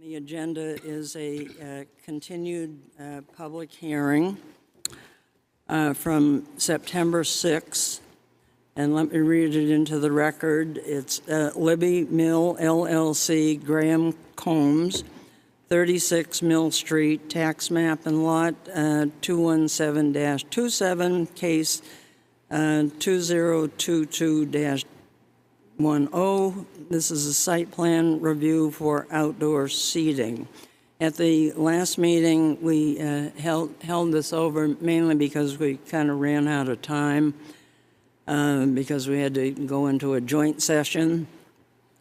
The agenda is a continued public hearing from September 6th, and let me read it into the record. It's Libby Mill LLC, Graham Combs, 36 Mill Street, tax map and lot 217-27, case 2022-10. This is a site plan review for outdoor seating. At the last meeting, we held this over mainly because we kind of ran out of time because we had to go into a joint session.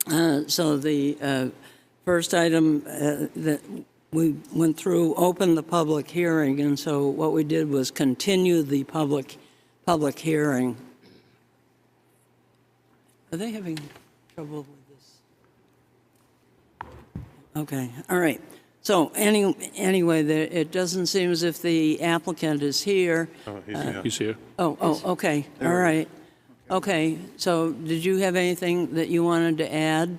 So the first item that we went through opened the public hearing, and so what we did was continue the public hearing. Are they having trouble with this? Okay, all right. So anyway, it doesn't seem as if the applicant is here. Oh, he's here. Oh, okay, all right. Okay, so did you have anything that you wanted to add?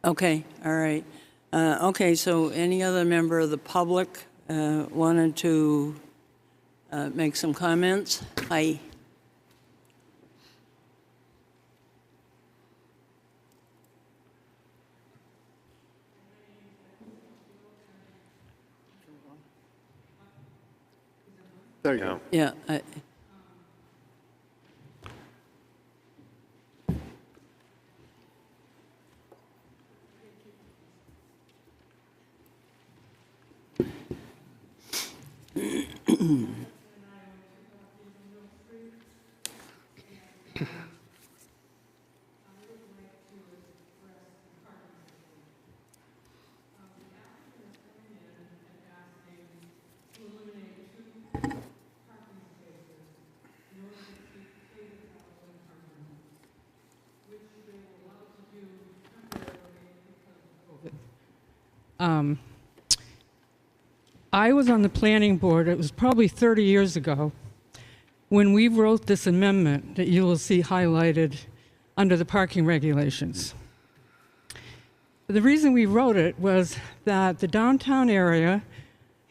Okay, all right. Okay, so any other member of the public wanted to make some comments? Hi. There you go. Yeah. I was on the planning board, it was probably 30 years ago, when we wrote this amendment that you will see highlighted under the parking regulations. The reason we wrote it was that the downtown area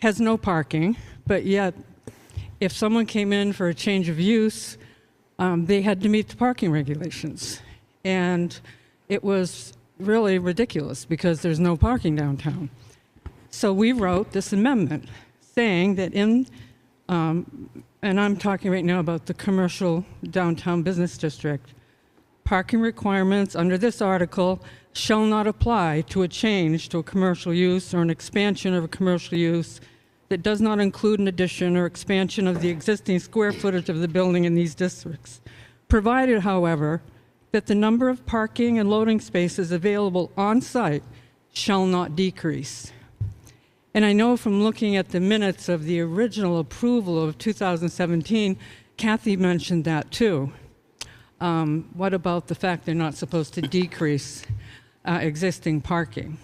has no parking, but yet if someone came in for a change of use, they had to meet the parking regulations. And it was really ridiculous because there's no parking downtown. So we wrote this amendment saying that and I'm talking right now about the commercial downtown business district, parking requirements under this article shall not apply to a change to a commercial use or an expansion of a commercial use that does not include an addition or expansion of the existing square footage of the building in these districts, provided, however, that the number of parking and loading spaces available on site shall not decrease. And I know from looking at the minutes of the original approval of 2017, Kathy mentioned that too. What about the fact they're not supposed to decrease existing parking?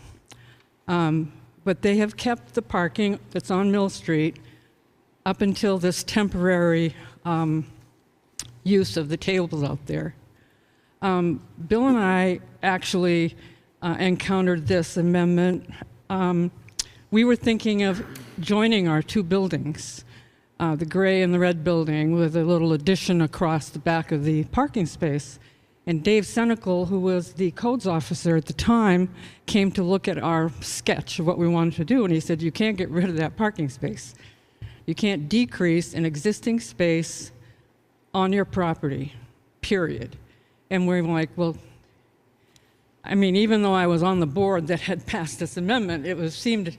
But they have kept the parking that's on Mill Street up until this temporary use of the tables out there. Bill and I actually encountered this amendment. We were thinking of joining our two buildings, the gray and the red building, with a little addition across the back of the parking space. And Dave Senecal, who was the codes officer at the time, came to look at our sketch of what we wanted to do, and he said, you can't get rid of that parking space. You can't decrease an existing space on your property, period. And we're like, well, I mean, even though I was on the board that had passed this amendment, it seemed,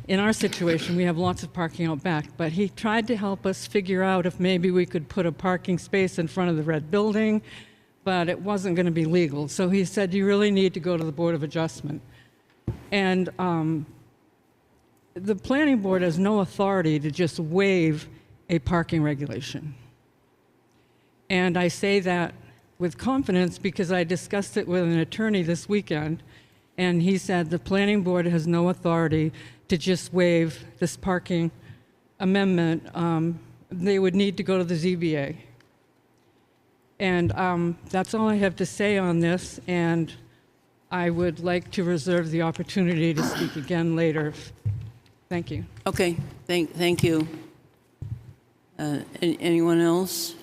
in our situation, we have lots of parking out back, but he tried to help us figure out if maybe we could put a parking space in front of the red building, but it wasn't going to be legal. So he said, you really need to go to the Board of Adjustment. And the planning board has no authority to just waive a parking regulation. And I say that with confidence because I discussed it with an attorney this weekend, and he said the planning board has no authority to just waive this parking amendment. They would need to go to the ZBA. And that's all I have to say on this, and I would like to reserve the opportunity to speak again later. Thank you. Okay, thank you. Anyone else?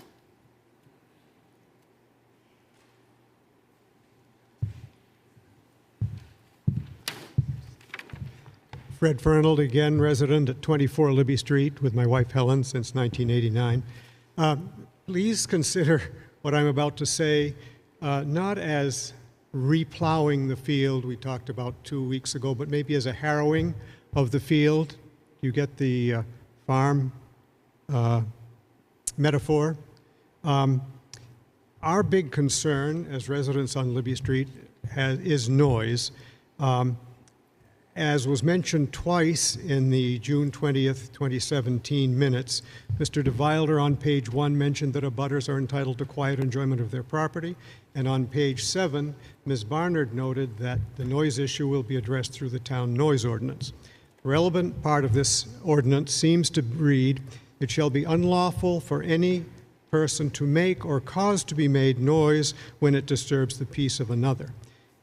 Fred Fernald, again, resident at 24 Libby Street with my wife Helen since 1989. Please consider what I'm about to say not as replowing the field we talked about 2 weeks ago, but maybe as a harrowing of the field. You get the farm metaphor. Our big concern as residents on Libby Street is noise. As was mentioned twice in the June 20th, 2017 minutes, Mr. DeVilder on page 1 mentioned that abutters are entitled to quiet enjoyment of their property, and on page 7, Ms. Barnard noted that the noise issue will be addressed through the town noise ordinance. The relevant part of this ordinance seems to read, "It shall be unlawful for any person to make or cause to be made noise when it disturbs the peace of another."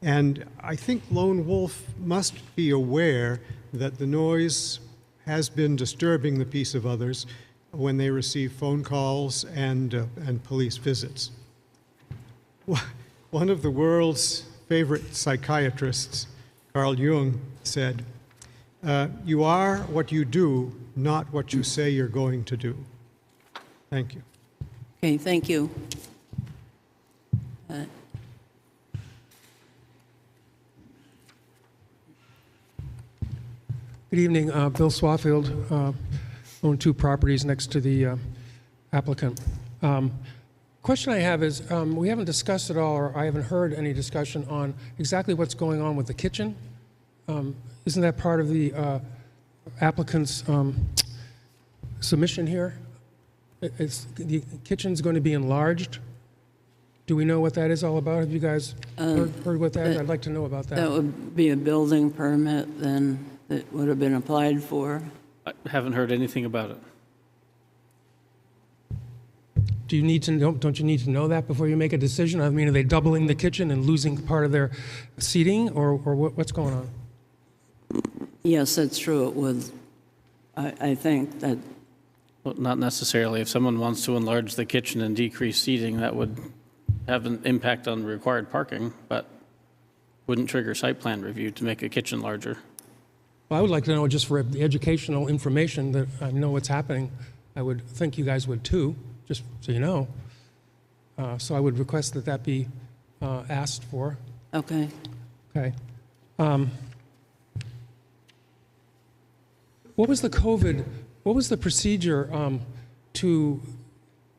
And I think Lone Wolf must be aware that the noise has been disturbing the peace of others when they receive phone calls and police visits. One of the world's favorite psychiatrists, Carl Jung, said, "You are what you do, not what you say you're going to do." Thank you. Okay, thank you. Good evening. Bill Swafield, own 2 properties next to the applicant. Question I have is, we haven't discussed at all, or I haven't heard any discussion on exactly what's going on with the kitchen. Isn't that part of the applicant's submission here? The kitchen's going to be enlarged. Do we know what that is all about? Have you guys heard what that is? I'd like to know about that. That would be a building permit then that would have been applied for. I haven't heard anything about it. Do you need to know, don't you need to know that before you make a decision? I mean, are they doubling the kitchen and losing part of their seating, or what's going on? Yes, that's true. It would. I think that. Well, not necessarily. If someone wants to enlarge the kitchen and decrease seating, that would have an impact on required parking, but wouldn't trigger site plan review to make a kitchen larger. Well, I would like to know, just for the educational information, that I know what's happening. I would think you guys would too, just so you know. So I would request that that be asked for. Okay. Okay. What was the procedure to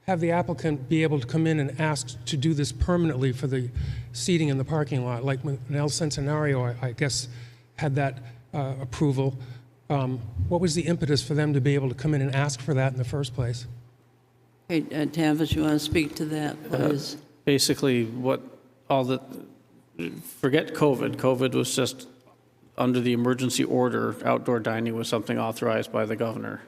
have the applicant be able to come in and ask to do this permanently for the seating in the parking lot? Like El Centenario, I guess, had that approval. What was the impetus for them to be able to come in and ask for that in the first place? Hey, Tavis, you want to speak to that, please? Basically, forget COVID. COVID was just under the emergency order. Outdoor dining was something authorized by the governor.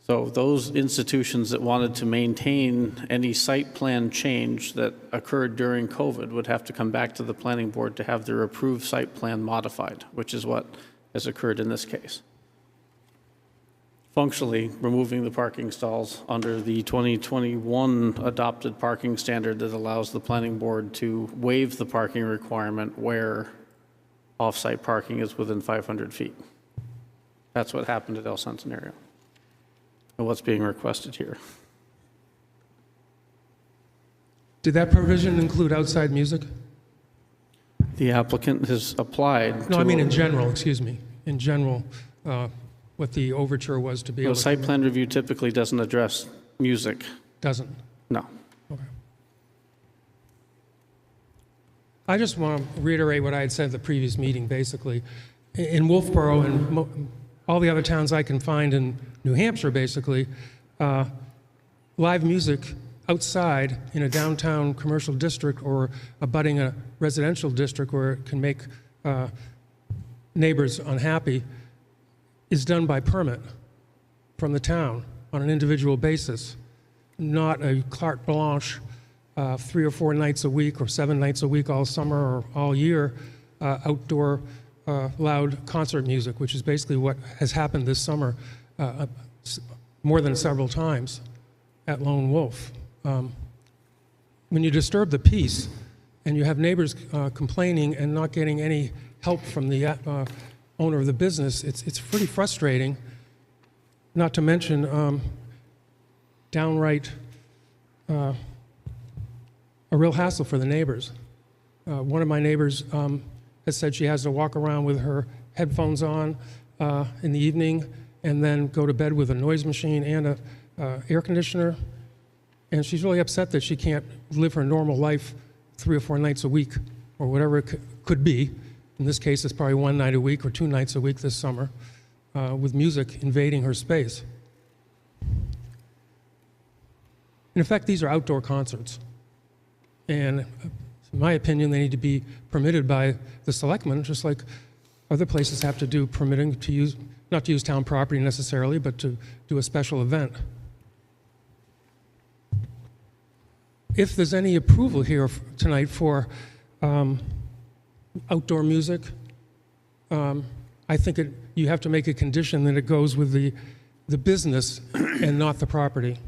So those institutions that wanted to maintain any site plan change that occurred during COVID would have to come back to the planning board to have their approved site plan modified, which is what has occurred in this case. Functionally, removing the parking stalls under the 2021 adopted parking standard that allows the planning board to waive the parking requirement where off-site parking is within 500 feet. That's what happened at El Centenario and what's being requested here. Did that provision include outside music? The applicant has applied. No, I mean in general, excuse me. In general, what the overture was to be able to... Site plan review typically doesn't address music. Doesn't? No. Okay. I just want to reiterate what I had said at the previous meeting, basically. In Wolfeboro and all the other towns I can find in New Hampshire, basically, live music outside in a downtown commercial district or abutting a residential district where it can make neighbors unhappy is done by permit from the town on an individual basis, not a carte blanche 3 or 4 nights a week or 7 nights a week all summer or all year, outdoor loud concert music, which is basically what has happened this summer more than several times at Lone Wolf. When you disturb the peace and you have neighbors complaining and not getting any help from the owner of the business, it's pretty frustrating, not to mention downright a real hassle for the neighbors. One of my neighbors has said she has to walk around with her headphones on in the evening and then go to bed with a noise machine and a air conditioner. And she's really upset that she can't live her normal life 3 or 4 nights a week or whatever it could be. In this case, it's probably 1 night a week or 2 nights a week this summer with music invading her space. In effect, these are outdoor concerts. And in my opinion, they need to be permitted by the selectmen, just like other places have to do permitting to use, not to use town property necessarily, but to do a special event. If there's any approval here tonight for outdoor music, I think you have to make a condition that it goes with the business and not the property.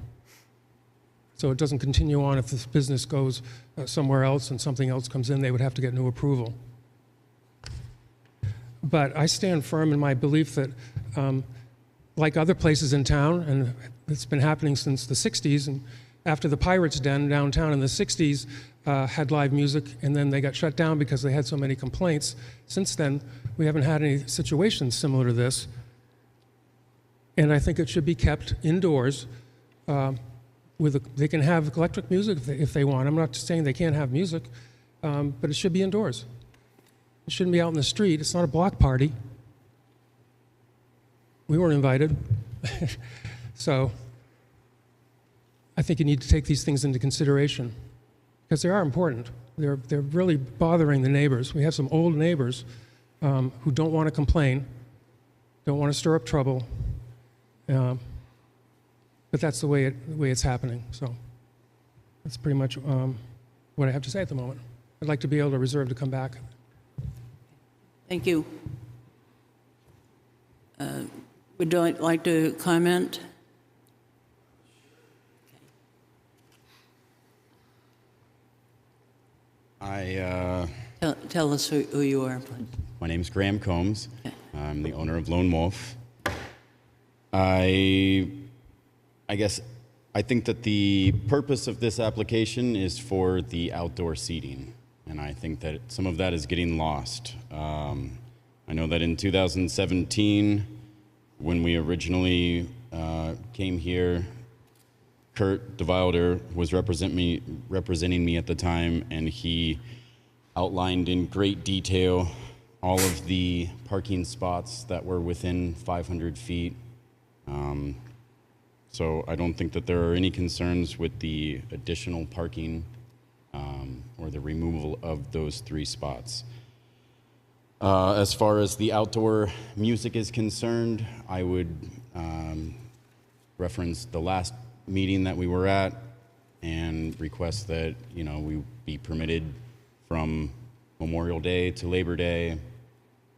So it doesn't continue on if this business goes somewhere else and something else comes in, they would have to get new approval. But I stand firm in my belief that, like other places in town, and it's been happening since the 60s, and after the Pirates Den downtown in the 60s had live music, and then they got shut down because they had so many complaints. Since then, we haven't had any situations similar to this. And I think it should be kept indoors. They can have electric music if they want. I'm not saying they can't have music, but it should be indoors. It shouldn't be out in the street. It's not a block party. We weren't invited. So I think you need to take these things into consideration because they are important. They're really bothering the neighbors. We have some old neighbors who don't want to complain, don't want to stir up trouble. But that's the way it's happening. So that's pretty much what I have to say at the moment. I'd like to be able to reserve to come back. Thank you. Would you like to comment? Tell us who you are, please. My name is Graham Combs. Okay. I'm the owner of Lone Wolf. I think that the purpose of this application is for the outdoor seating, and I think that some of that is getting lost. I know that in 2017, when we originally came here, Kurt DeWilder was representing me at the time, and he outlined in great detail all of the parking spots that were within 500 feet. So I don't think that there are any concerns with the additional parking or the removal of those 3 spots. As far as the outdoor music is concerned, I would reference the last meeting that we were at and request that, we be permitted from Memorial Day to Labor Day,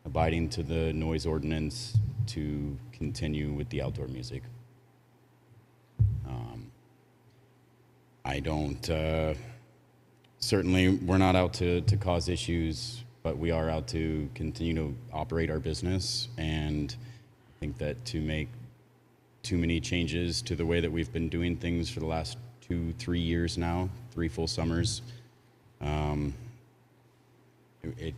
abiding to the noise ordinance, to continue with the outdoor music. I don't, certainly we're not out to cause issues, but we are out to continue to operate our business, and I think that to make too many changes to the way that we've been doing things for the last 2-3 years now, 3 full summers, it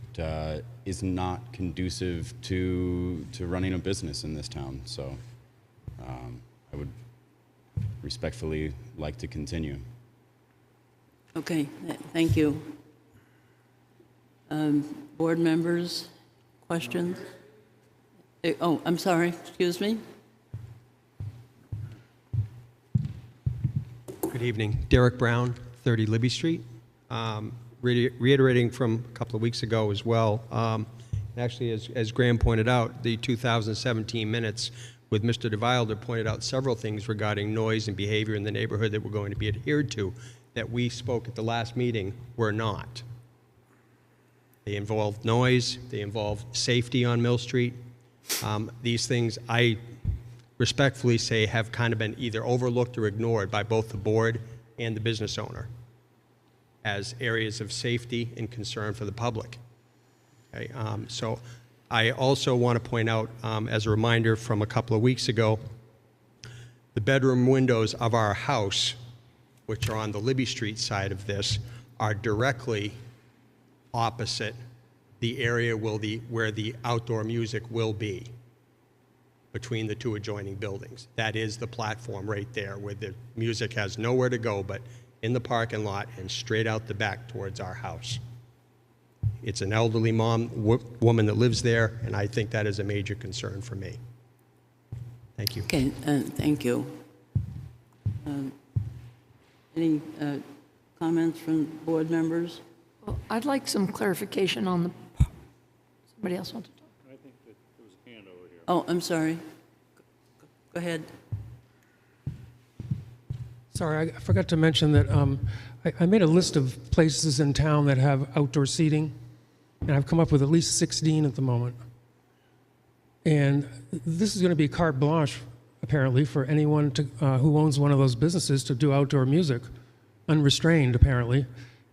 is not conducive to running a business in this town. So I would respectfully like to continue. Okay, thank you. Board members, questions? Oh, I'm sorry, excuse me. Good evening. Derek Brown, 30 Libby Street. Reiterating from a couple of weeks ago as well, actually, as Graham pointed out, the 2017 minutes with Mr. DeWilder pointed out several things regarding noise and behavior in the neighborhood that were going to be adhered to. that we spoke at the last meeting were not. They involved noise, they involved safety on Mill Street. These things, I respectfully say, have kind of been either overlooked or ignored by both the board and the business owner as areas of safety and concern for the public. Okay, so I also want to point out, as a reminder from a couple of weeks ago, the bedroom windows of our house, which are on the Libby Street side of this, are directly opposite the area where the outdoor music will be, between the two adjoining buildings. That is the platform right there, where the music has nowhere to go but in the parking lot and straight out the back towards our house. It's an elderly woman that lives there, and I think that is a major concern for me. Thank you. Okay, thank you. Any comments from board members? Well, I'd like some clarification on the, somebody else want to talk? Oh, I'm sorry. Go ahead. Sorry, I forgot to mention that I made a list of places in town that have outdoor seating, and I've come up with at least 16 at the moment. And this is going to be carte blanche, apparently, for anyone who owns one of those businesses to do outdoor music, unrestrained, apparently.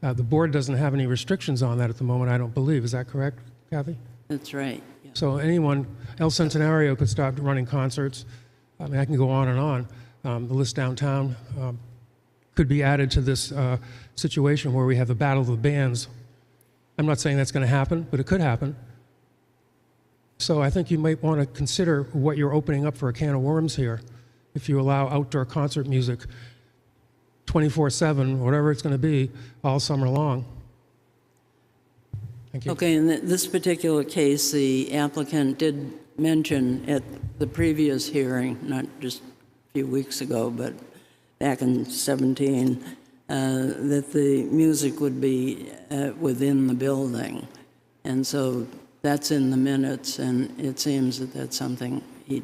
The board doesn't have any restrictions on that at the moment, I don't believe. Is that correct, Kathy? That's right. Yeah. So anyone, El Centenario could start running concerts. I mean, I can go on and on. The list downtown could be added to this situation where we have the battle of the bands. I'm not saying that's going to happen, but it could happen. So I think you might want to consider what you're opening up for a can of worms here if you allow outdoor concert music 24/7, whatever it's going to be, all summer long. Thank you. Okay, in this particular case, the applicant did mention at the previous hearing, not just a few weeks ago, but back in 17, that the music would be within the building. And so that's in the minutes, and it seems that that's something he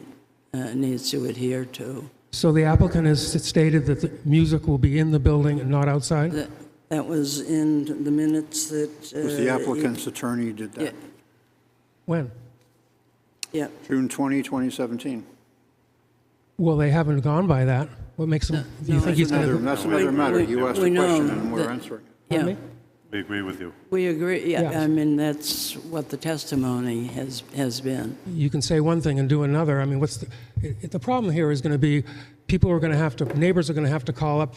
needs to adhere to. So the applicant has stated that the music will be in the building and not outside? That was in the minutes that... It was the applicant's attorney did that. Yeah. When? Yeah. June 20, 2017. Well, they haven't gone by that. What makes them, do you No, think he's going to... That's another matter. You asked a we know question and we're that- answering it. Yeah, me? We agree with you. we agree. Yeah, Yes. I mean, that's what the testimony has been. You can say one thing and do another. I mean, the problem here is going to be people are going to have to, neighbors are going to have to call up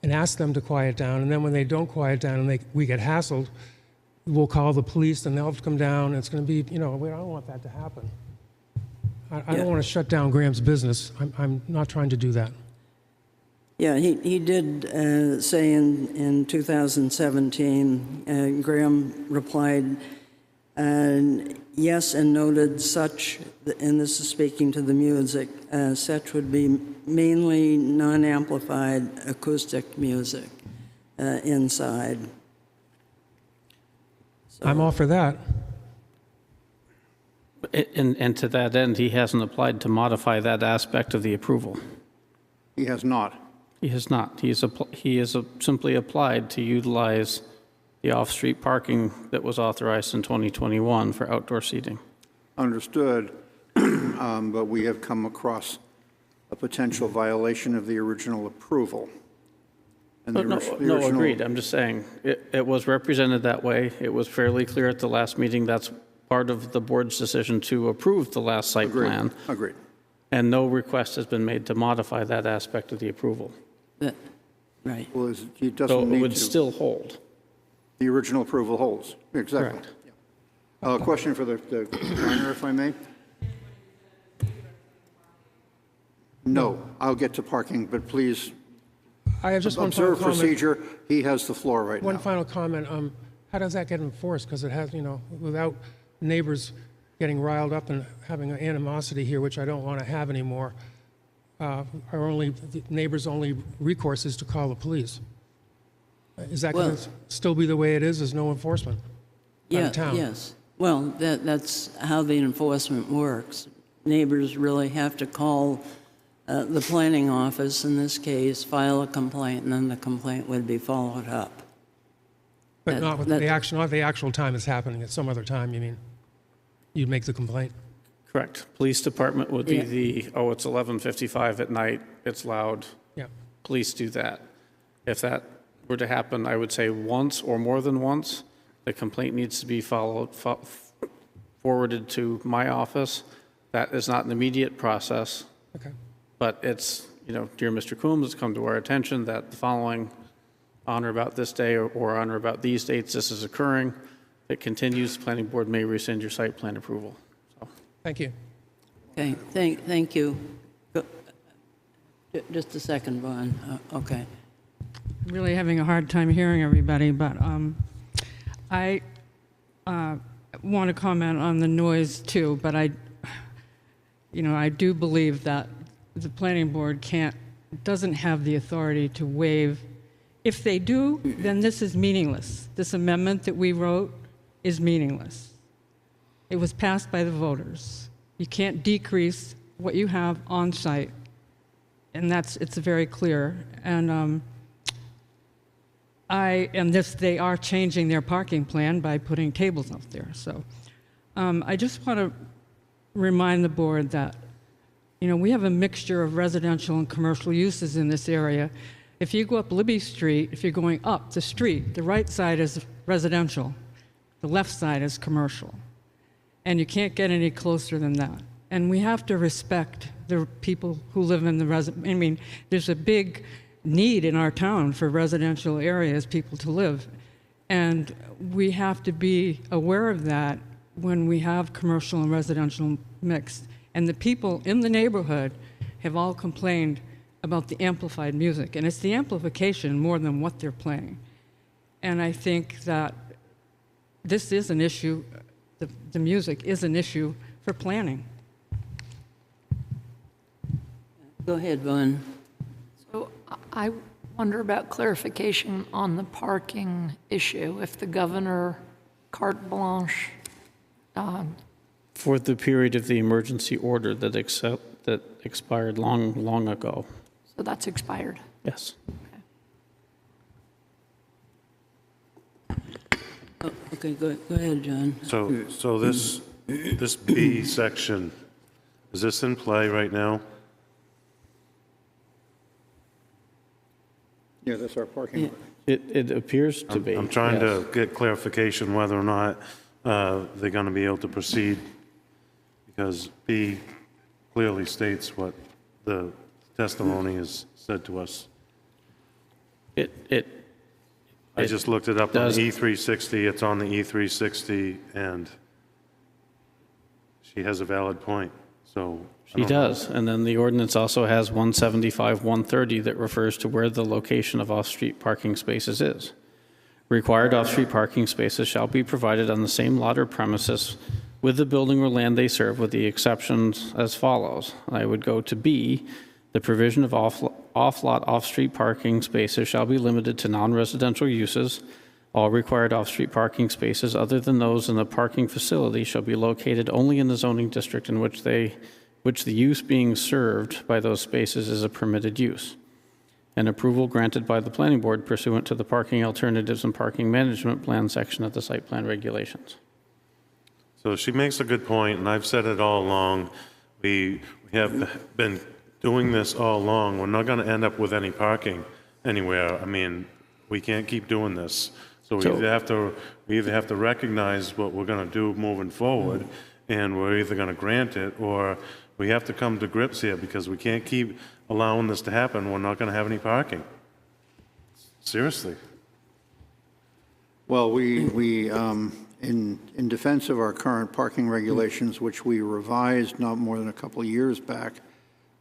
and ask them to quiet down, and then when they don't quiet down and we get hassled, we'll call the police and they'll have to come down, and it's going to be, I don't want that to happen. I don't want to shut down Graham's business. I'm not trying to do that. Yeah, he did say in 2017, Graham replied, yes, and noted such, and this is speaking to the music, such would be mainly non-amplified acoustic music inside. So, I'm all for that. And to that end, he hasn't applied to modify that aspect of the approval. He has not. He has not. He has simply applied to utilize the off-street parking that was authorized in 2021 for outdoor seating. Understood, but we have come across a potential violation of the original approval. And No, agreed. I'm just saying, it was represented that way. It was fairly clear at the last meeting. That's part of the board's decision to approve the last site plan. Agreed. And no request has been made to modify that aspect of the approval. right. Well, he So doesn't it need would to. still hold. The original approval holds. Exactly. Correct. Question for the planner, if I may? No, I'll get to parking, but please I have just one final observe comment. procedure. He has the floor right One now. final comment. How does that get enforced? Because it has, without neighbors getting riled up and having an animosity here, which I don't want to have anymore, the neighbors' only recourse is to call the police. Is that going Well- to still be the way it is? There's no enforcement by the town? Yes. Well, that's how the enforcement works. Neighbors really have to call the planning office, in this case, file a complaint, and then the complaint would be followed up. But not with the actual time it's happening, at some other time, you mean? You'd make the complaint? Correct. Police department would be Yeah. it's 11:55 at night, it's loud. Yeah. Police do that. If that were to happen, I would say once or more than once, the complaint needs to be forwarded to my office. That is not an immediate process, Okay. but it's, dear Mr. Coombs, it's come to our attention that the following, on or about this day or on or about these dates, this is occurring. If it continues, the planning board may rescind your site plan approval. So, Thank you. Okay, thank you. Just a second, Vaughn. Okay. Really having a hard time hearing everybody, but I want to comment on the noise too, but I do believe that the planning board doesn't have the authority to waive. If they do, then this is meaningless. This amendment that we wrote is meaningless. It was passed by the voters. You can't decrease what you have on site, and it's very clear. And they are changing their parking plan by putting tables up there. So I just want to remind the board that, we have a mixture of residential and commercial uses in this area. If you go up Libby Street, if you're going up the street, the right side is residential, the left side is commercial. And you can't get any closer than that. And we have to respect the people who live in there's a big need in our town for residential areas, people to live. And we have to be aware of that when we have commercial and residential mixed. And the people in the neighborhood have all complained about the amplified music. And it's the amplification more than what they're playing. And I think that this is an issue, the music is an issue for planning. Go ahead, Vaughn. So I wonder about clarification on the parking issue. If the governor carte blanche, for the period of the emergency order that expired long ago. so that's expired. Yes. Oh, okay, go ahead, John. So this B section, is this in play right now? Yeah, that's our parking. Yeah. It appears to be. I'm trying yes. to get clarification whether or not they're going to be able to proceed, because B clearly states what the testimony has said to us. I just looked it up on the E360. It's on the E360, and she has a valid point. So She does. And then the ordinance also has 175-130 that refers to where the location of off-street parking spaces is. Required off-street parking spaces shall be provided on the same lot or premises with the building or land they serve, with the exceptions as follows. I would go to B. The provision of off-lot, off-street parking spaces shall be limited to non-residential uses. All required off-street parking spaces other than those in the parking facility shall be located only in the zoning district in which the use being served by those spaces is a permitted use. And approval granted by the planning board pursuant to the parking alternatives and parking management plan section of the site plan regulations. So she makes a good point, and I've said it all along. We have been doing this all along. We're not going to end up with any parking anywhere. I mean, we can't keep doing this. So we either have to recognize what we're going to do moving forward, and we're either going to grant it, or we have to come to grips here, because we can't keep allowing this to happen. We're not going to have any parking. Seriously. Well, in defense of our current parking regulations, which we revised not more than a couple of years back,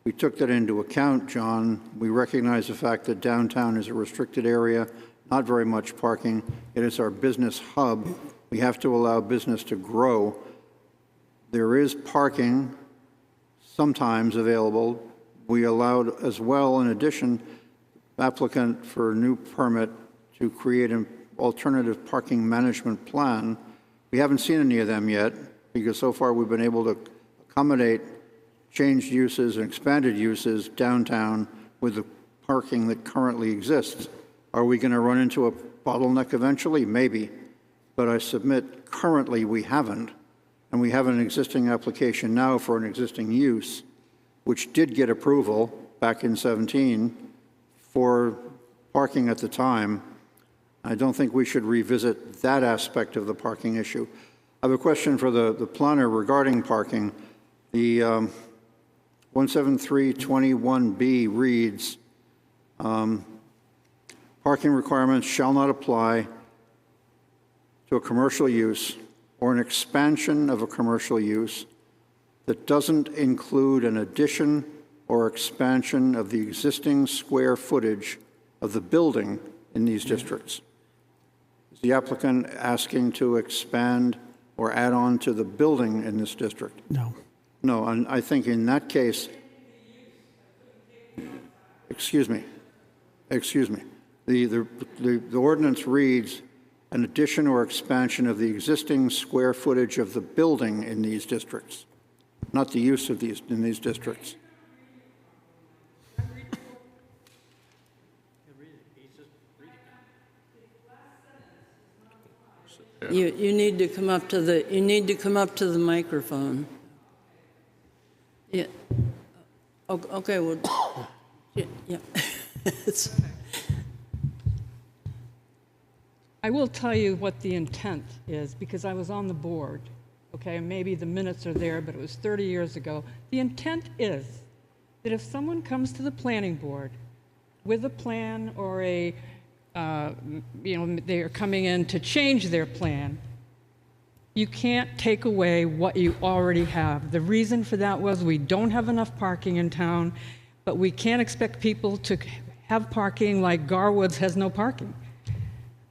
we took that into account, John. We recognize the fact that downtown is a restricted area, not very much parking. It is our business hub. We have to allow business to grow. There is parking sometimes available. We allowed as well, in addition, applicant for a new permit to create an alternative parking management plan. We haven't seen any of them yet, because so far we've been able to accommodate changed uses and expanded uses downtown with the parking that currently exists. Are we going to run into a bottleneck eventually? Maybe. But I submit currently we haven't. And we have an existing application now for an existing use, which did get approval back in 17 for parking at the time. I don't think we should revisit that aspect of the parking issue. I have a question for the planner regarding parking. The 17321B reads, parking requirements shall not apply to a commercial use or an expansion of a commercial use that doesn't include an addition or expansion of the existing square footage of the building in these districts. Is the applicant asking to expand or add on to the building in this district? No. No, and I think in that case, excuse me. The ordinance reads, an addition or expansion of the existing square footage of the building in these districts, not the use of these in these districts. You need to come up to the microphone. Yeah. Okay. Well. Yeah. I will tell you what the intent is, because I was on the board, okay? Maybe the minutes are there, but it was 30 years ago. The intent is that if someone comes to the planning board with a plan or a, they are coming in to change their plan, you can't take away what you already have. The reason for that was we don't have enough parking in town, but we can't expect people to have parking like Garwoods has no parking.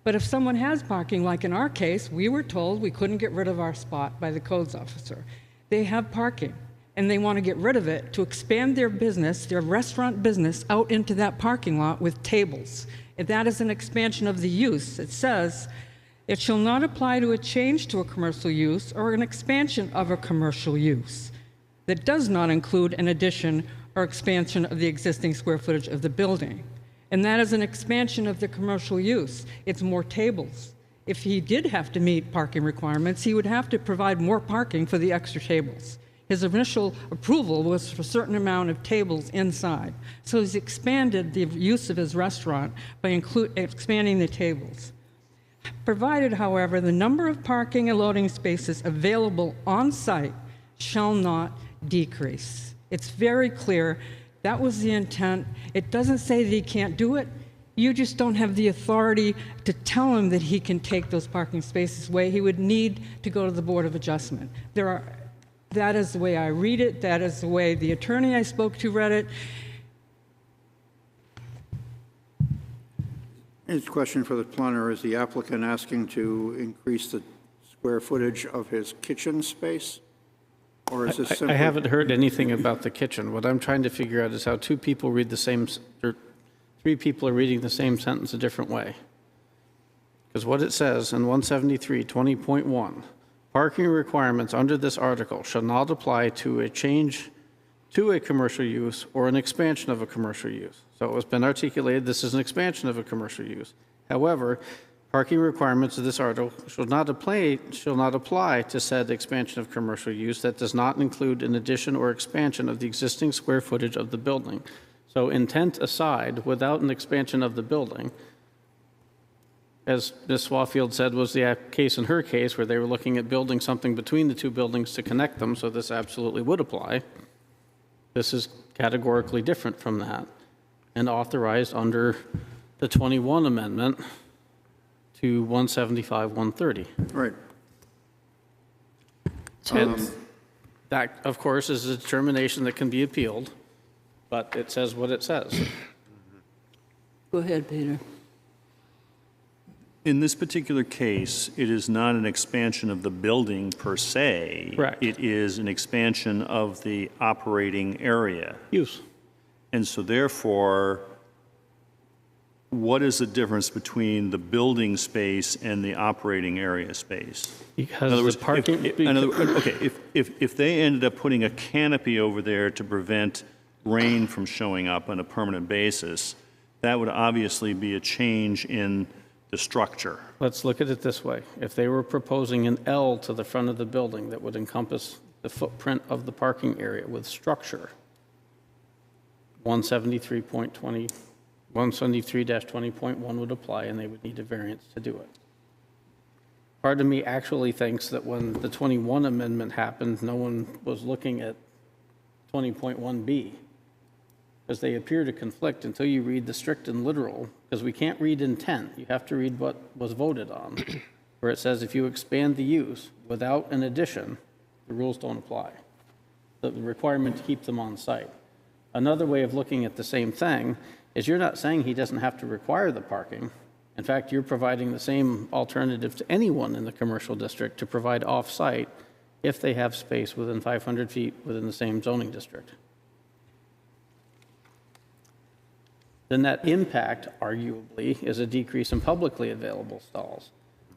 But if someone has parking, like in our case, we were told we couldn't get rid of our spot by the codes officer. They have parking, and they want to get rid of it to expand their business, their restaurant business, out into that parking lot with tables. And that is an expansion of the use. It says, it shall not apply to a change to a commercial use or an expansion of a commercial use that does not include an addition or expansion of the existing square footage of the building. And that is an expansion of the commercial use. It's more tables. If he did have to meet parking requirements, he would have to provide more parking for the extra tables. His initial approval was for a certain amount of tables inside. So he's expanded the use of his restaurant by expanding the tables. Provided, however, the number of parking and loading spaces available on site shall not decrease. It's very clear. That was the intent. It doesn't say that he can't do it. You just don't have the authority to tell him that he can take those parking spaces away. He would need to go to the Board of Adjustment. That is the way I read it. That is the way the attorney I spoke to read it. His question for the planner, is the applicant asking to increase the square footage of his kitchen space? Or is this simply... I haven't heard anything about the kitchen. What I'm trying to figure out is how two people read the same, or three people are reading the same sentence a different way. Because what it says in 173:20.1, parking requirements under this article shall not apply to a change to a commercial use or an expansion of a commercial use. So it has been articulated this is an expansion of a commercial use. However, parking requirements of this article shall not apply to said expansion of commercial use that does not include an addition or expansion of the existing square footage of the building. So intent aside, without an expansion of the building, as Ms. Swafield said was the case in her case where they were looking at building something between the two buildings to connect them, so this absolutely would apply. This is categorically different from that and authorized under the 21 amendment to 175-130. Right. And that, of course, is a determination that can be appealed, but it says what it says. Go ahead, Peter. In this particular case, it is not an expansion of the building per se. Correct. It is an expansion of the operating area. Use. And so therefore, what is the difference between the building space and the operating area space? Because In other words, the parking, if they ended up putting a canopy over there to prevent rain from showing up on a permanent basis, that would obviously be a change in the structure. let's look at it this way. If they were proposing an L to the front of the building that would encompass the footprint of the parking area with structure, 173-20.1 would apply, and they would need a variance to do it. Part of me actually thinks that when the 21 amendment happened, no one was looking at 20.1B, because they appear to conflict until you read the strict and literal, because we can't read intent. You have to read what was voted on, where it says if you expand the use without an addition, the rules don't apply. The requirement to keep them on site. Another way of looking at the same thing is you're not saying he doesn't have to require the parking. In fact, you're providing the same alternative to anyone in the commercial district to provide off-site if they have space within 500 feet within the same zoning district. The net impact, arguably, is a decrease in publicly available stalls.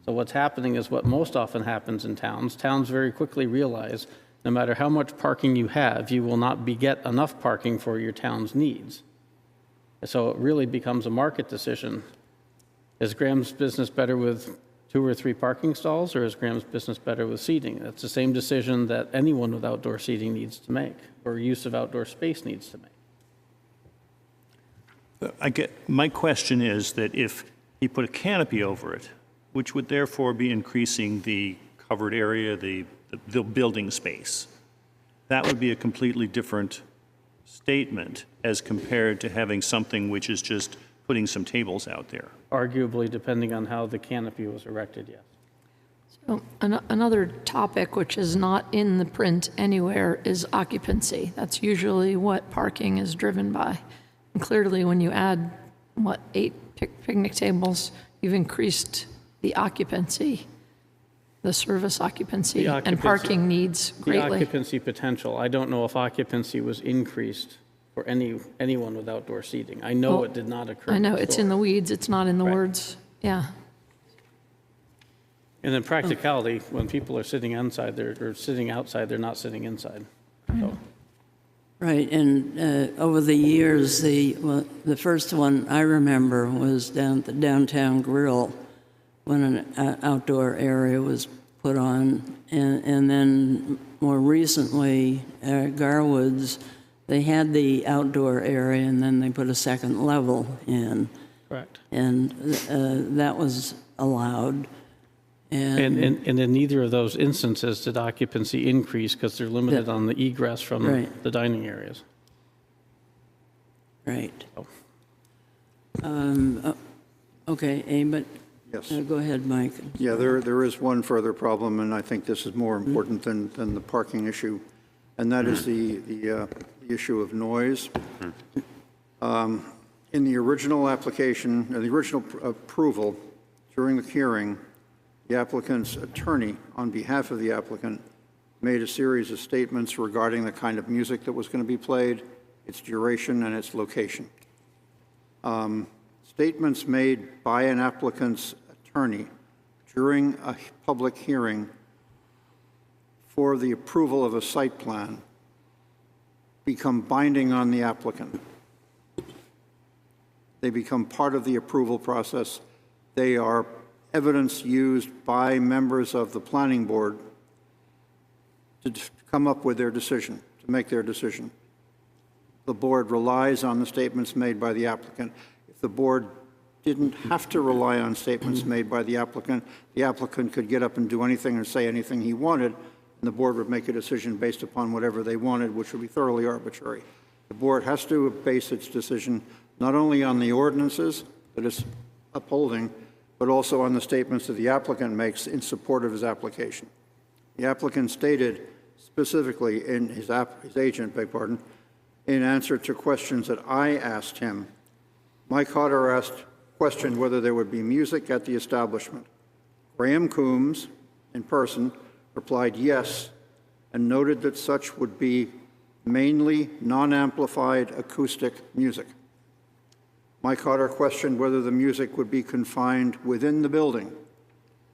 So what's happening is what most often happens in towns. Towns very quickly realize no matter how much parking you have, you will not get enough parking for your town's needs. So it really becomes a market decision. Is Graham's business better with 2 or 3 parking stalls, or is Graham's business better with seating? That's the same decision that anyone with outdoor seating needs to make, or use of outdoor space needs to make. My question is that if he put a canopy over it, which would therefore be increasing the covered area, the building space, that would be a completely different statement as compared to having something which is just putting some tables out there. Arguably, depending on how the canopy was erected, yes. So another topic which is not in the print anywhere is occupancy. That's usually what parking is driven by. And clearly, when you add, 8 picnic tables, you've increased the occupancy, the service occupancy, and parking needs greatly. The occupancy potential, I don't know if occupancy was increased for anyone with outdoor seating. I know it did not occur. I know, it's in the weeds, it's not in the Right. words. Yeah. And in practicality, when people are sitting inside, they're sitting outside, they're not sitting inside. So, Right, and over the years, the first one I remember was down at the Downtown Grill when an outdoor area was put on, and then more recently, Garwood's, they had the outdoor area, and then they put a second level in. correct. And that was allowed. And in neither of those instances did occupancy increase because they're limited on the egress from Right. the dining areas. Right. Oh. Okay, but Yes. go ahead, Mike. Yeah, there is one further problem, and I think this is more important than the parking issue, and that is the issue of noise. In the original application, the original approval, during the hearing, the applicant's attorney, on behalf of the applicant, made a series of statements regarding the kind of music that was going to be played, its duration, and its location. Statements made by an applicant's attorney during a public hearing for the approval of a site plan become binding on the applicant. They become part of the approval process. They are evidence used by members of the planning board to come up with their decision, to make their decision. The board relies on the statements made by the applicant. If the board didn't have to rely on statements made by the applicant could get up and do anything or say anything he wanted, and the board would make a decision based upon whatever they wanted, which would be thoroughly arbitrary. The board has to base its decision not only on the ordinances that it's upholding, but also on the statements that the applicant makes in support of his application. The applicant stated specifically in his agent, in answer to questions that I asked him, Mike Hodder questioned whether there would be music at the establishment. Graham Coombs, in person, replied yes, and noted that such would be mainly non-amplified acoustic music. Mike Hodder questioned whether the music would be confined within the building.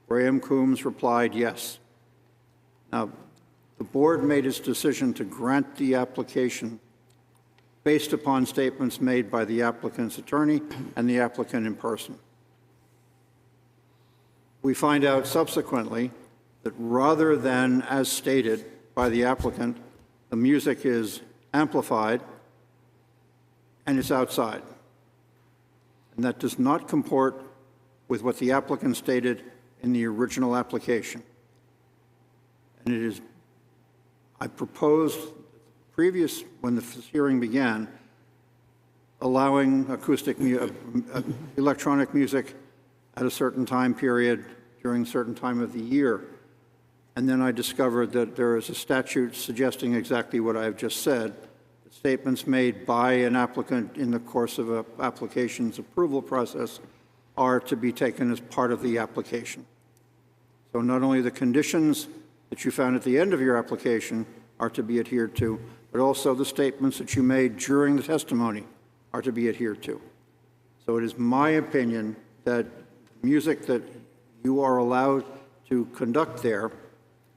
Graham Coombs replied yes. Now, the board made its decision to grant the application based upon statements made by the applicant's attorney and the applicant in person. We find out subsequently that rather than, as stated by the applicant, the music is amplified and it's outside. And that does not comport with what the applicant stated in the original application. And it is, I proposed previous, when the hearing began, allowing electronic music at a certain time period during a certain time of the year. And then I discovered that there is a statute suggesting exactly what I've just said. Statements made by an applicant in the course of an application's approval process are to be taken as part of the application. So not only the conditions that you found at the end of your application are to be adhered to, but also the statements that you made during the testimony are to be adhered to. So it is my opinion that music that you are allowed to conduct there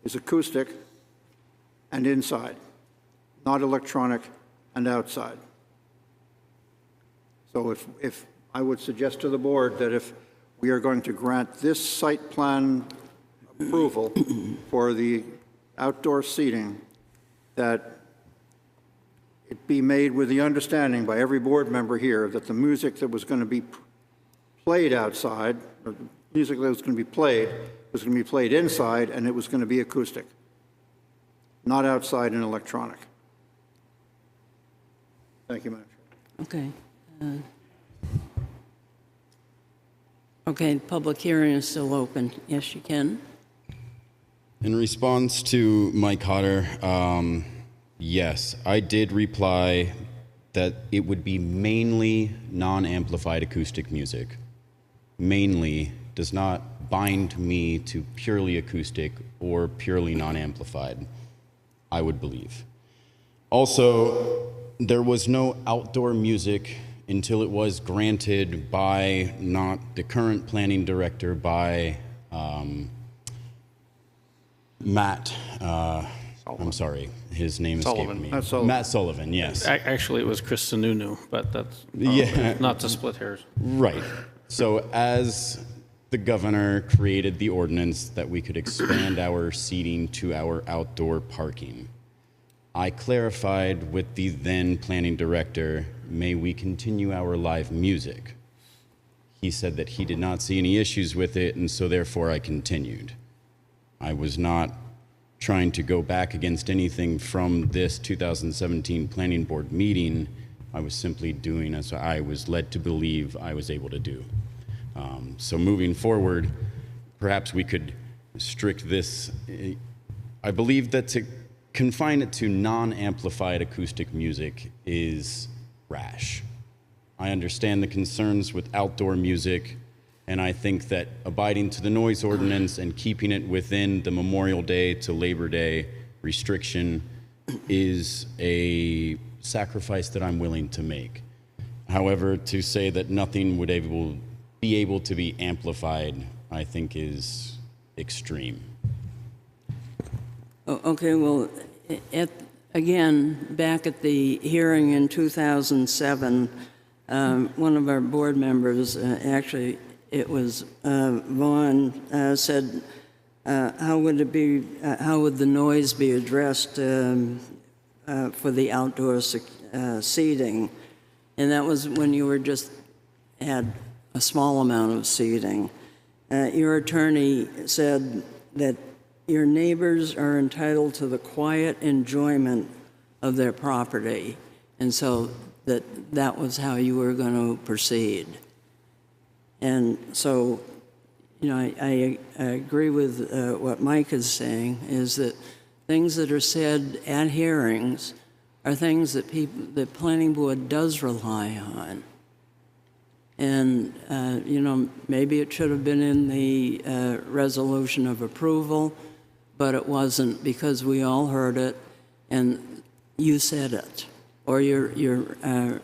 is acoustic and inside, not electronic and outside. So if I would suggest to the board that if we are going to grant this site plan approval for the outdoor seating, that it be made with the understanding by every board member here that the music that was going to be played outside, or the music that was going to be played inside, and it was going to be acoustic, not outside and electronic. Thank you, Madam Chair. Okay. Okay, public hearing is still open. Yes, you can. In response to Mike Hodder, yes, I did reply that it would be mainly non-amplified acoustic music. Mainly does not bind me to purely acoustic or purely non-amplified, I would believe. Also, there was no outdoor music until it was granted by not the current planning director, by Matt, I'm sorry, his name escaped me. Matt Sullivan, yes. Actually, it was Chris Sununu, but that's not to split hairs. Right. So as the governor created the ordinance that we could expand our seating to our outdoor parking, I clarified with the then planning director, may we continue our live music? He said that he did not see any issues with it, and so therefore I continued. I was not trying to go back against anything from this 2017 planning board meeting. I was simply doing as I was led to believe I was able to do. So moving forward, perhaps we could strict this. I believe that to confine it to non-amplified acoustic music is rash. I understand the concerns with outdoor music, and I think that abiding to the noise ordinance and keeping it within the Memorial Day to Labor Day restriction is a sacrifice that I'm willing to make. However, to say that nothing would be able to be amplified, I think is extreme. Okay, well, again, back at the hearing in 2007, one of our board members, actually it was Vaughn, said, how would the noise be addressed for the outdoor seating? And that was when you were just had a small amount of seating. Your attorney said that your neighbors are entitled to the quiet enjoyment of their property, and so that was how you were going to proceed. And so, you know, I agree with what Mike is saying, is that things that are said at hearings are things that the planning board does rely on. And, you know, maybe it should have been in the resolution of approval, but it wasn't because we all heard it and you said it. or your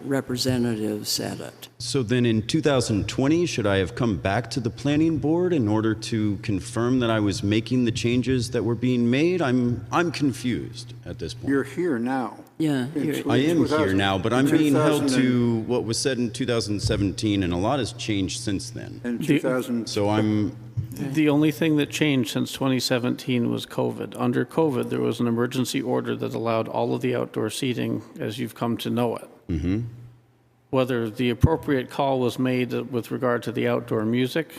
representative said it. So then in 2020, should I have come back to the planning board in order to confirm that I was making the changes that were being made? I'm confused at this point. You're here now. Yeah. I am here now, but I'm being held 2000 to what was said in 2017, and a lot has changed since then. In 2000, So I'm, The only thing that changed since 2017 was COVID. Under COVID, there was an emergency order that allowed all of the outdoor seating as you've come to know it. Whether the appropriate call was made with regard to the outdoor music,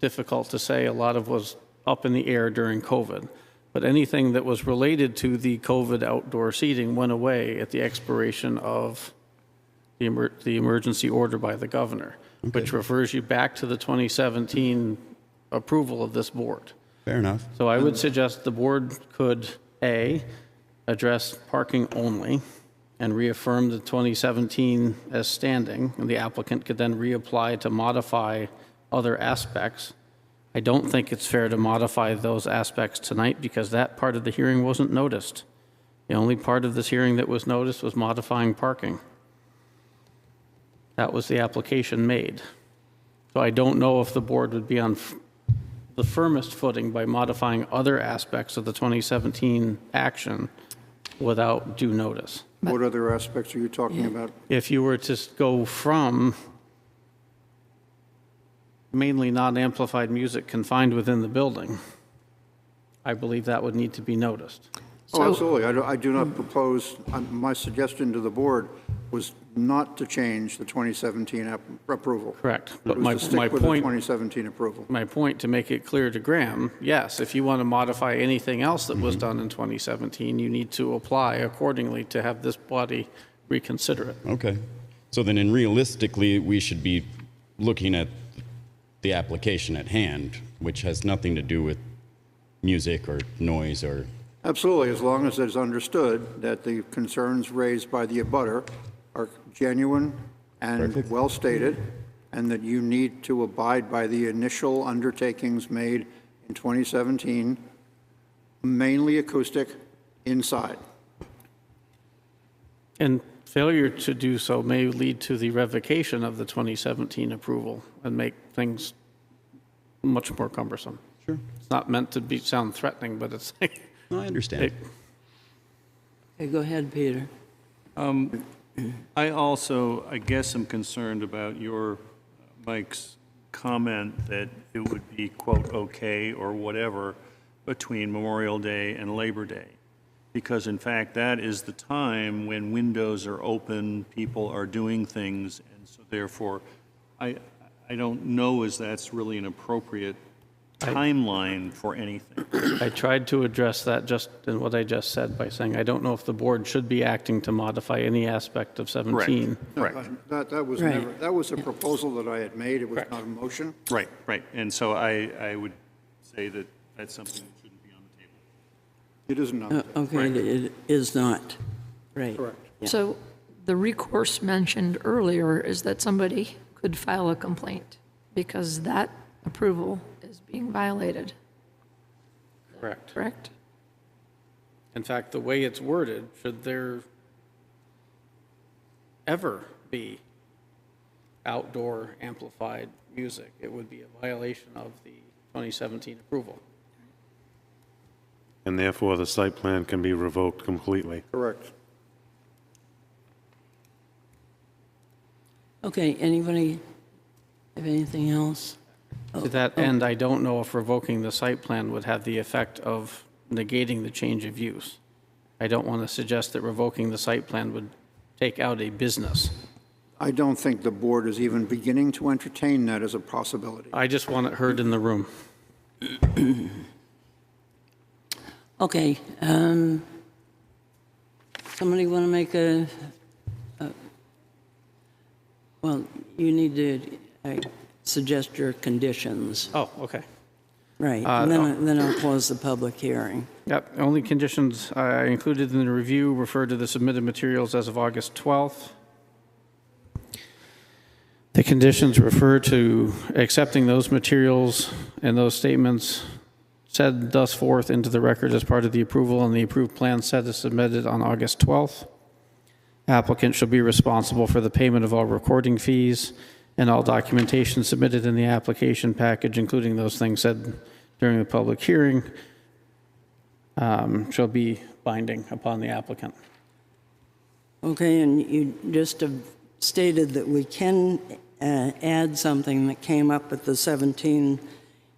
difficult to say. A lot of was up in the air during COVID. But anything that was related to the COVID outdoor seating went away at the expiration of the emergency order by the governor, which refers you back to the 2017 approval of this board. fair enough. So I would suggest the board could, A, address parking only and reaffirm the 2017 as standing, and the applicant could then reapply to modify other aspects. I don't think it's fair to modify those aspects tonight because that part of the hearing wasn't noticed. The only part of this hearing that was noticed was modifying parking. That was the application made. So I don't know if the board would be on the firmest footing by modifying other aspects of the 2017 action without due notice. what other aspects are you talking about? If you were to go from mainly non-amplified music confined within the building, I believe that would need to be noticed. Oh, absolutely. I do not propose, my suggestion to the board was not to change the 2017 approval. Correct. It But was to stick my with the point, 2017 approval. my point to make it clear to Graham, yes, if you want to modify anything else that was done in 2017, you need to apply accordingly to have this body reconsider it. Okay. So then, and realistically, we should be looking at the application at hand, which has nothing to do with music or noise or... Absolutely, as long as it's understood that the concerns raised by the abutter are genuine and well-stated, and that you need to abide by the initial undertakings made in 2017, mainly acoustic, inside. And failure to do so may lead to the revocation of the 2017 approval and make things much more cumbersome. Sure. It's not meant to sound threatening, but it's like... No, I understand. Okay, go ahead, Peter. I also, I guess, am concerned about your, Mike's comment that it would be, quote, okay or whatever between Memorial Day and Labor Day. Because in fact, that is the time when windows are open, people are doing things, and so therefore, I don't know as that's really an appropriate timeline for anything. I tried to address that just in what I just said by saying I don't know if the board should be acting to modify any aspect of 17. Correct. That was Right. never, that was a proposal that I had made. It was not a motion. Right, right. And so I would say that that's something that shouldn't be on the table. It is not. Okay, it is not. Right. Correct. Yeah. So the recourse mentioned earlier is that somebody could file a complaint because that approval is being violated, Correct. correct? In fact, the way it's worded, should there ever be outdoor amplified music, it would be a violation of the 2017 approval. And therefore, the site plan can be revoked completely. Correct. Okay, anybody have anything else? To that end, I don't know if revoking the site plan would have the effect of negating the change of use. I don't want to suggest that revoking the site plan would take out a business. I don't think the board is even beginning to entertain that as a possibility. I just want it heard in the room. Okay, somebody want to make well, you need to suggest your conditions. Oh, okay. Right, and then I'll close the public hearing. Yep, only conditions I included in the review refer to the submitted materials as of August 12th. The conditions refer to accepting those materials and those statements said thus forth into the record as part of the approval, and the approved plan set is submitted on August 12th. Applicant shall be responsible for the payment of all recording fees and all documentation submitted in the application package, including those things said during the public hearing, shall be binding upon the applicant. Okay, and you just have stated that we can add something that came up at the 17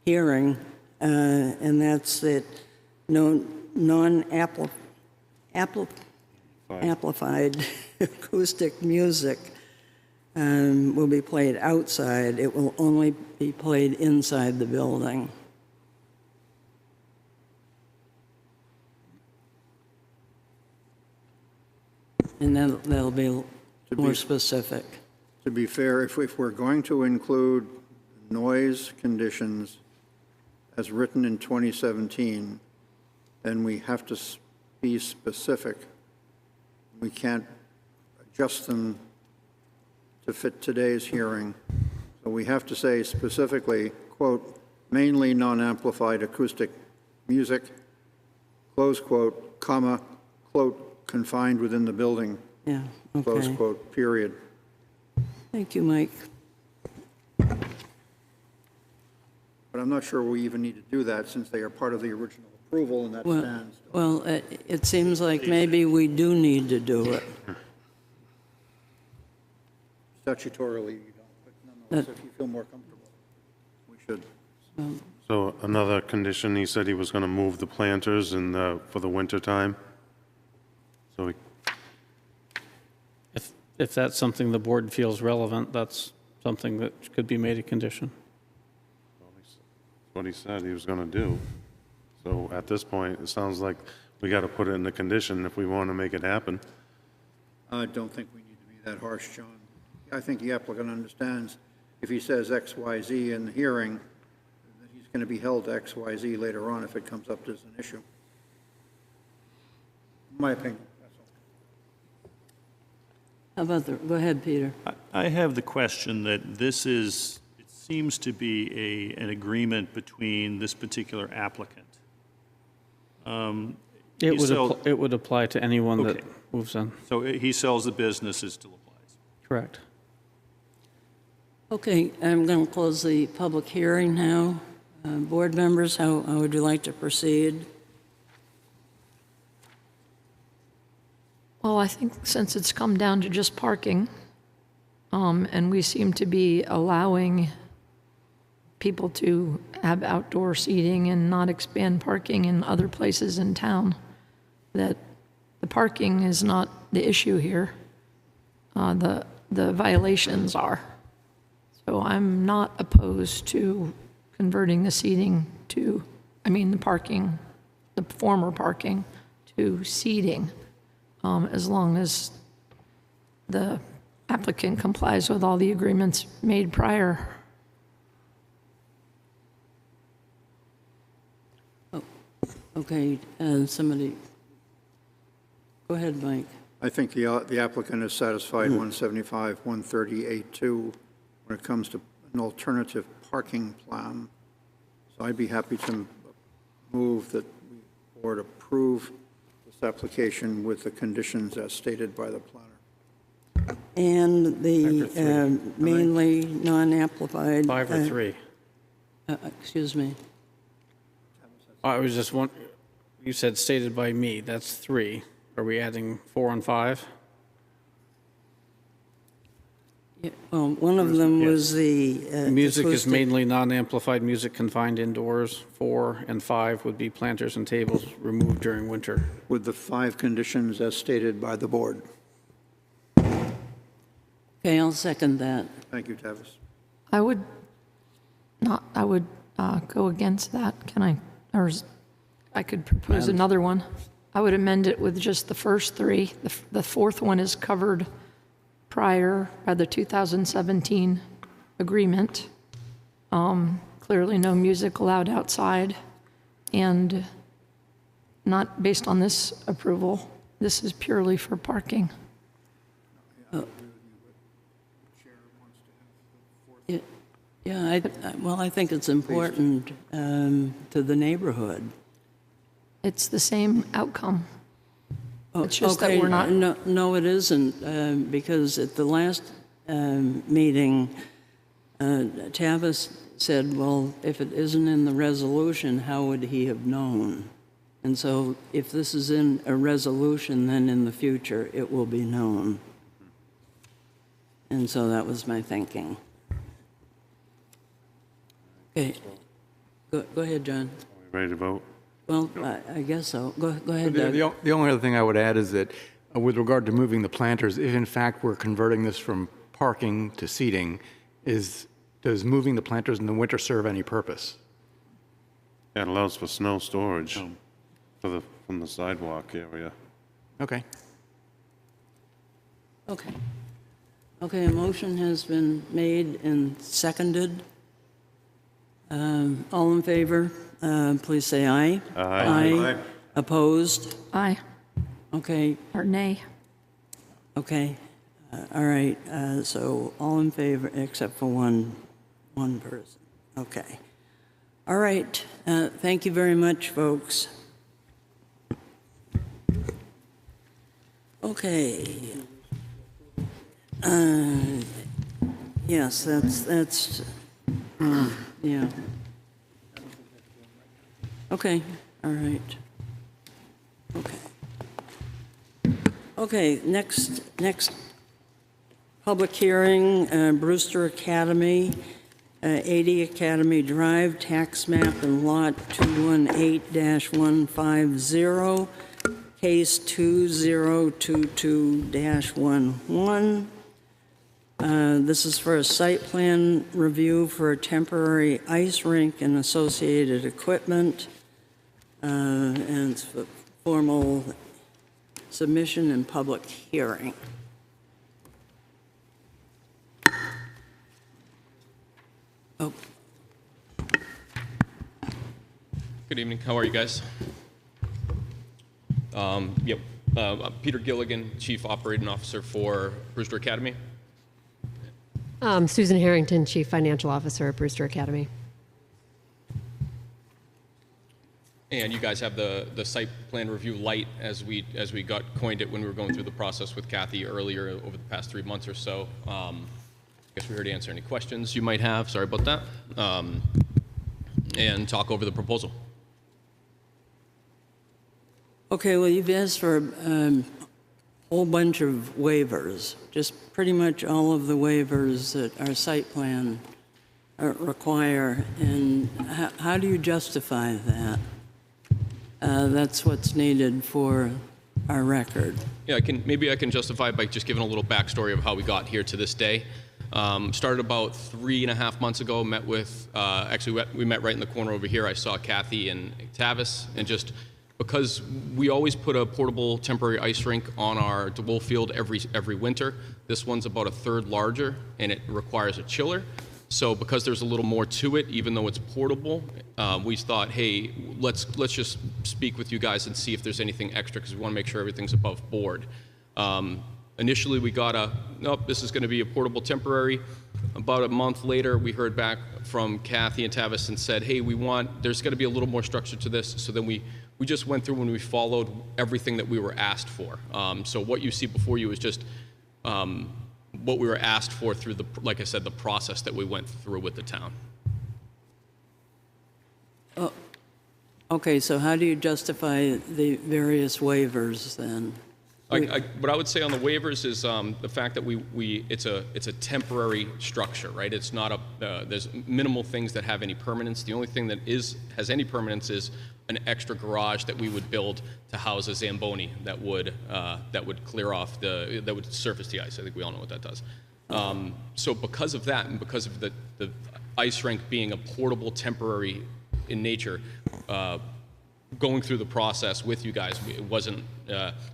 hearing, and that's that no non-amplified acoustic music will be played outside. It will only be played inside the building. And that'll be more specific. To be fair, if we're going to include noise conditions as written in 2017, then we have to be specific. We can't adjust them to fit today's hearing. So we have to say specifically, quote, mainly non-amplified acoustic music, close quote, comma, quote, confined within the building, Yeah, okay. close quote, period. Thank you, Mike. But I'm not sure we even need to do that since they are part of the original approval and that stands. Well, it seems like maybe we do need to do it. Statutorily, you don't, but nonetheless, if you feel more comfortable, we should. So another condition, he said he was going to move the planters for the winter time. So If that's something the board feels relevant, that's something that could be made a condition. what he said he was going to do. So at this point, it sounds like we got to put it in the condition if we want to make it happen. I don't think we need to be that harsh, John. I think the applicant understands if he says X, Y, Z in the hearing, that he's going to be held to X, Y, Z later on if it comes up as an issue. My opinion, that's all. How about go ahead, Peter. I have the question that this is, it seems to be an agreement between this particular applicant. It would apply to anyone Okay. that moves in. So he sells the business, it still applies. Correct. Okay, I'm going to close the public hearing now. Board members, how would you like to proceed? Well, I think since it's come down to just parking, and we seem to be allowing people to have outdoor seating and not expand parking in other places in town, that the parking is not the issue here. The violations are. So I'm not opposed to converting the seating to, the parking, the former parking, to seating, as long as the applicant complies with all the agreements made prior. Okay, somebody, go ahead, Mike. I think the applicant is satisfied 175, 138.2 when it comes to an alternative parking plan. So I'd be happy to move that the board approve this application with the conditions as stated by the planner. And the mainly non-amplified. 5 or 3? Excuse me. I was just wondering, you said stated by me, that's 3. Are we adding 4 and 5? Yeah, well, one of them was the Music is acoustic- mainly non-amplified music confined indoors. 4 and 5 would be planters and tables removed during winter. With the 5 conditions as stated by the board. Okay, I'll second that. Thank you, Tavis. I would go against that. Can I, I could propose another one. I would amend it with just the first 3. The fourth one is covered prior by the 2017 agreement. Clearly no music allowed outside, and not based on this approval. This is purely for parking. Yeah, I think it's important to the neighborhood. It's the same outcome. It's just that Okay, we're not, No, it isn't, because at the last meeting, Tavis said, well, if it isn't in the resolution, how would he have known? And so if this is in a resolution, then in the future, it will be known. And so that was my thinking. Okay, go ahead, John. Are we ready to vote? Well, I guess so. Go ahead, Doug. The only other thing I would add is that with regard to moving the planters, if in fact we're converting this from parking to seating, does moving the planters in the winter serve any purpose? Yeah, it allows for snow storage from the sidewalk area. Okay. Okay. Okay, a motion has been made and seconded. All in favor, please say aye. Aye. Aye. Opposed? aye, Okay, or nay. okay. All right, so all in favor except for one person. Okay. All right, thank you very much, folks. Okay. Yes, that's, yeah. Okay, all right. Okay. Okay, next public hearing, Brewster Academy, 80 Academy Drive, tax map and lot 218-150, case 2022-11. This is for a site plan review for a temporary ice rink and associated equipment, and it's for formal submission and public hearing. Oh. Good evening. How are you guys? Yep. I'm Peter Gilligan, Chief Operating Officer for Brewster Academy. Susan Harrington, Chief Financial Officer at Brewster Academy. And you guys have the site plan review light as we coined it when we were going through the process with Kathy earlier over the past 3 months or so. I guess we're here to answer any questions you might have. Sorry about that. And talk over the proposal. Okay, well, you've asked for a whole bunch of waivers, just pretty much all of the waivers that our site plan require. And how do you justify that? That's what's needed for our record. Yeah, maybe I can justify it by just giving a little backstory of how we got here to this day. Started about 3.5 months ago, met with, actually we met right in the corner over here. I saw Kathy and Tavis, and just because we always put a portable temporary ice rink on our DeWolf field every winter. This one's about a third larger, and it requires a chiller. So because there's a little more to it, even though it's portable, we thought, hey, let's just speak with you guys and see if there's anything extra, because we want to make sure everything's above board. Initially, we got nope, this is going to be a portable temporary. About a month later, we heard back from Kathy and Tavis and said, hey, there's going to be a little more structure to this. So then we just went through and we followed everything that we were asked for. So what you see before you is just what we were asked for through like I said, the process that we went through with the town. Oh, okay, so how do you justify the various waivers then? What I would say on the waivers is the fact that it's a temporary structure, right? It's not there's minimal things that have any permanence. The only thing that has any permanence is an extra garage that we would build to house a Zamboni that would clear off that would surface the ice. I think we all know what that does. So because of that, and because of the ice rink being a portable temporary in nature, going through the process with you guys, it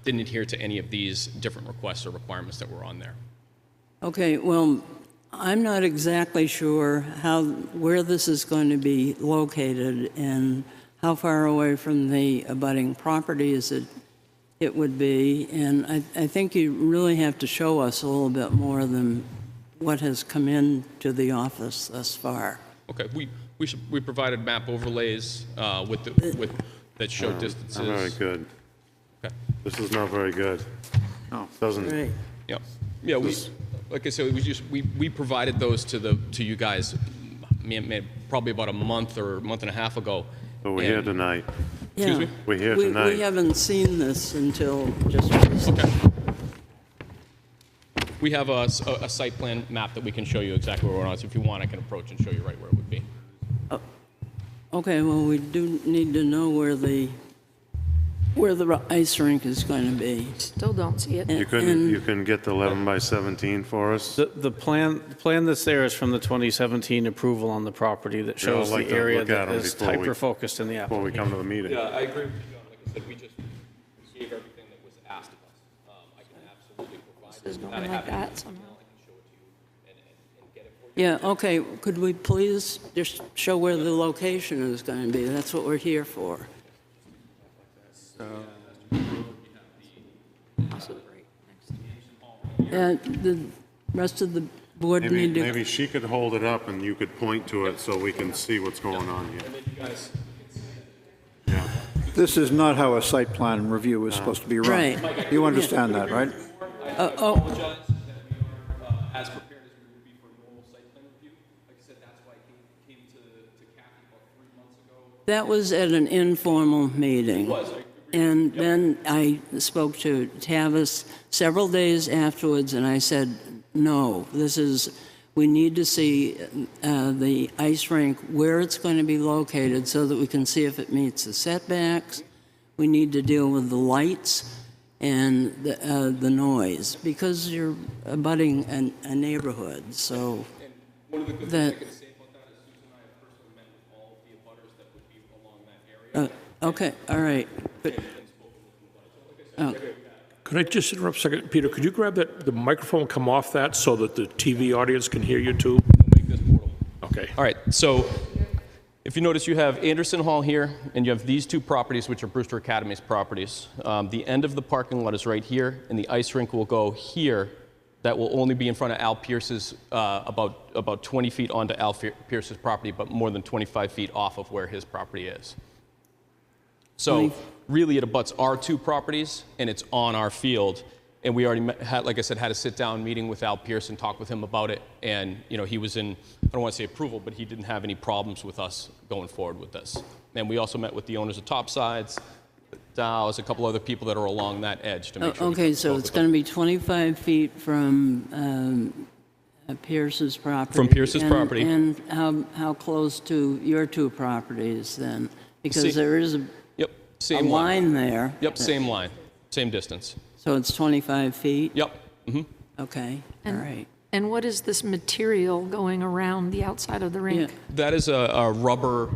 didn't adhere to any of these different requests or requirements that were on there. Okay, well, I'm not exactly sure where this is going to be located and how far away from the abutting properties it would be. And I think you really have to show us a little bit more than what has come into the office thus far. Okay, we provided map overlays that show distances. Very good. This is not very good. No. Doesn't, Right. Yep. Yeah, like I said, we provided those to you guys probably about a month or a month and a half ago. but we're here tonight. Excuse me? We're here We tonight. haven't seen this until just recently. Okay. We have a site plan map that we can show you exactly where we're on. So if you want, I can approach and show you right where it would be. Okay, well, we do need to know where the ice rink is going to be. Still don't see it. You can get the 11 by 17 for us? The plan that's there is from the 2017 approval on the property that Yeah, I'd shows like the to area look at that 'em is before we- hyper-focused in the Before we application. come to the meeting. Yeah, I agree with you, John. Like I said, we gave everything that was asked of us. I can absolutely provide This is that. going like that somehow. Yeah, okay, could we please just show where the location is going to be? That's what we're here for. The rest of the board Maybe, need to... maybe she could hold it up and you could point to it so we can see what's going on here. Yeah. This is not how a site plan review is supposed to be run. Right. You understand that, right? Oh, As prepared as we would be for a normal site plan review. Like I said, that's why I came to Kathy about 3 months ago. that was at an informal meeting. And then I spoke to Tavis several days afterwards, and I said, no, we need to see the ice rink, where it's going to be located so that we can see if it meets the setbacks. We need to deal with the lights and the noise, because you're abutting a neighborhood, so One of the good that... things I can say about that is Susan and I have personally met with all of the abutters that would be along that area. Okay, all right. But, oh, Could I just interrupt a second? Peter, could you grab the microphone, come off that so that the TV audience can hear you too? Make this portable. Okay. All right, so if you notice, you have Anderson Hall here, and you have these two properties, which are Brewster Academy's properties. The end of the parking lot is right here, and the ice rink will go here. That will only be in front of Al Pierce's, about 20 feet onto Al Pierce's property, but more than 25 feet off of where his property is. So really, it abuts our two properties, and it's on our field. And we already like I said, had a sit-down meeting with Al Pierce and talk with him about it. And he was in, I don't want to say approval, but he didn't have any problems with us going forward with this. And we also met with the owners of Topsides, Dow's, a couple other people that are along that edge to make sure. okay, so it's going to be 25 feet from Pierce's property. From Pierce's property. And how close to your two properties then? Because there is a Same line there. Yep, same line, same distance. So it's 25 feet? Yep. Mm-hmm. Okay, all right. And what is this material going around the outside of the rink? That is a rubber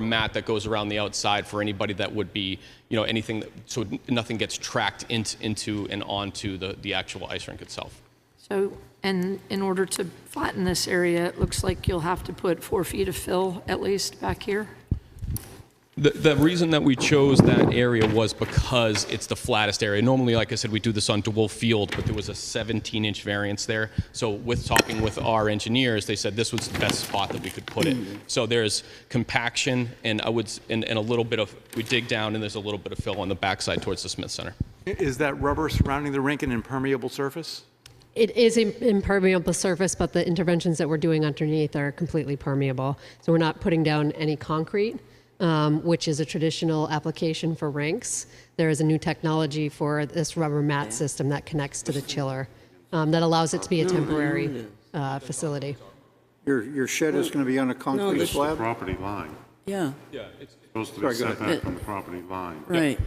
mat that goes around the outside for anybody that would be, anything so nothing gets tracked into and onto the actual ice rink itself. So, and in order to flatten this area, it looks like you'll have to put 4 feet of fill at least back here? The reason that we chose that area was because it's the flattest area. Normally, like I said, we do this on DeWolf Field, but there was a 17-inch variance there. So with talking with our engineers, they said this was the best spot that we could put it. So there's compaction and and a little bit of, we dig down and there's a little bit of fill on the backside towards the Smith Center. Is that rubber surrounding the rink an impermeable surface? It is an impermeable surface, but the interventions that we're doing underneath are completely permeable. So we're not putting down any concrete, which is a traditional application for rinks. There is a new technology for this rubber mat system that connects to the chiller that allows it to be a temporary facility. Your shed is going to be on a concrete slab? Property line. Yeah. It's supposed to be set back from the property line. Right.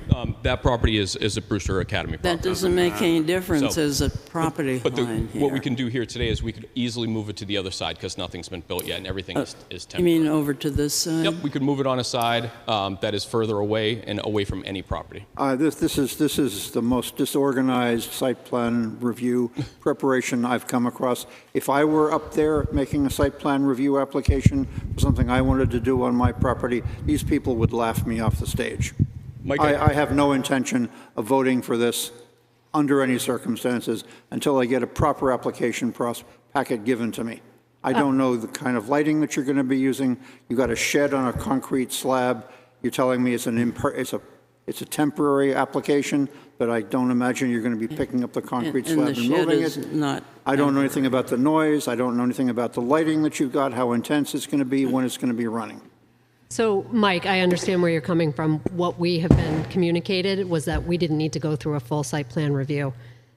That property is a Brewster Academy property. That doesn't make any difference as a property line here. What we can do here today is we could easily move it to the other side because nothing's been built yet and everything is You temporary. mean over to this side? Yep, we could move it on a side that is further away and away from any property. This is the most disorganized site plan review preparation I've come across. If I were up there making a site plan review application for something I wanted to do on my property, these people would laugh me off the stage. Mike, I have no intention of voting for this under any circumstances until I get a proper application packet given to me. I don't know the kind of lighting that you're going to be using. You've got a shed on a concrete slab. You're telling me it's a It's a temporary application, but I don't imagine you're going to be picking up the concrete And slab the and shed moving is it. not. I don't know anything about the noise. I don't know anything about the lighting that you've got, how intense it's going to be, when it's going to be running. So, Mike, I understand where you're coming from. What we have been communicated was that we didn't need to go through a full site plan review.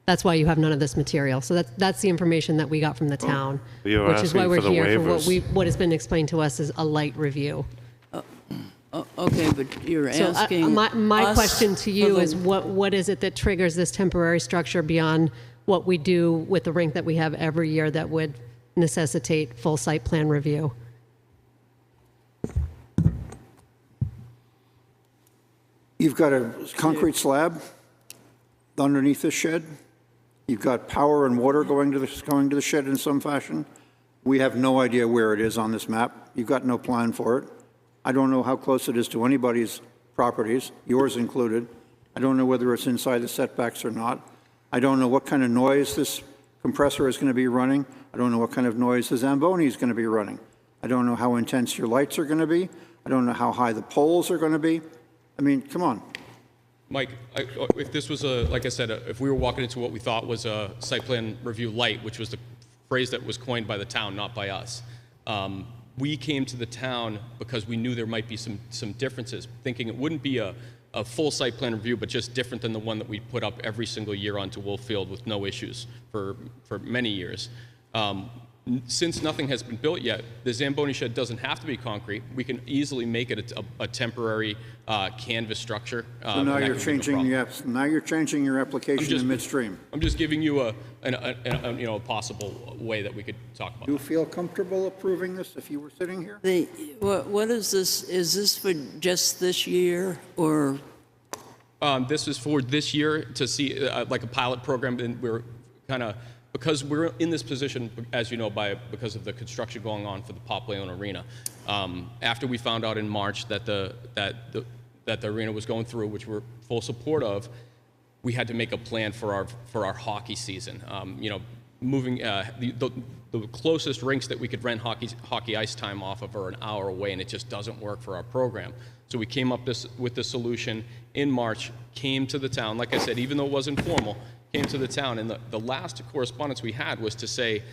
That's why you have none of this material. So that's the information that we got from the town, you're which is why asking we're for the here for waivers. what has been explained to us is a light review. Okay, but you're So asking my us question to for you the- is what is it that triggers this temporary structure beyond what we do with the rink that we have every year that would necessitate full site plan review? You've got a concrete slab underneath this shed. You've got power and water going to the shed in some fashion. We have no idea where it is on this map. You've got no plan for it. I don't know how close it is to anybody's properties, yours included. I don't know whether it's inside the setbacks or not. I don't know what kind of noise this compressor is going to be running. I don't know what kind of noise the Zamboni is going to be running. I don't know how intense your lights are going to be. I don't know how high the poles are going to be. I mean, come on. Mike, if this was like I said, if we were walking into what we thought was a site plan review light, which was the phrase that was coined by the town, not by us, we came to the town because we knew there might be some differences, thinking it wouldn't be a full site plan review, but just different than the one that we put up every single year onto Wolf Field with no issues for many years. Since nothing has been built yet, the Zamboni shed doesn't have to be concrete. We can easily make it a temporary canvas structure. So now you're changing your application in midstream. I'm just giving you a possible way that we could talk about. Do you feel comfortable approving this if you were sitting here? What is this? Is this for just this year, or? This is for this year to see like a pilot program, and we're kind of, because we're in this position, as you know, because of the construction going on for the Pop Leone Arena. After we found out in March that the arena was going through, which we're full support of, we had to make a plan for our hockey season. Moving the closest rinks that we could rent hockey ice time off of are an hour away, and it just doesn't work for our program. So we came up with the solution in March, came to the town, like I said, even though it wasn't formal, came to the town, and the last correspondence we had was to say,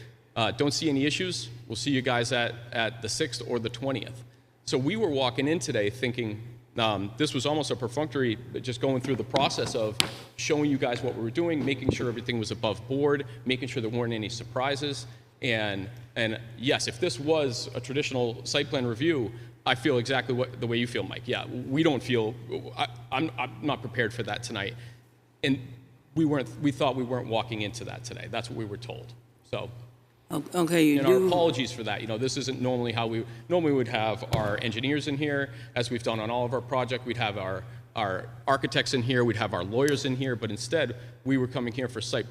don't see any issues, we'll see you guys at the 6th or the 20th. So we were walking in today thinking this was almost a perfunctory, just going through the process of showing you guys what we were doing, making sure everything was above board, making sure there weren't any surprises. And yes, if this was a traditional site plan review, I feel exactly the way you feel, Mike. Yeah, we don't feel, I'm not prepared for that tonight. And we thought we weren't walking into that today. That's what we were told. So, okay, our apologies for that. This isn't normally how we normally would have our engineers in here, as we've done on all of our projects. We'd have our architects in here, we'd have our lawyers in here, but instead we were coming here for site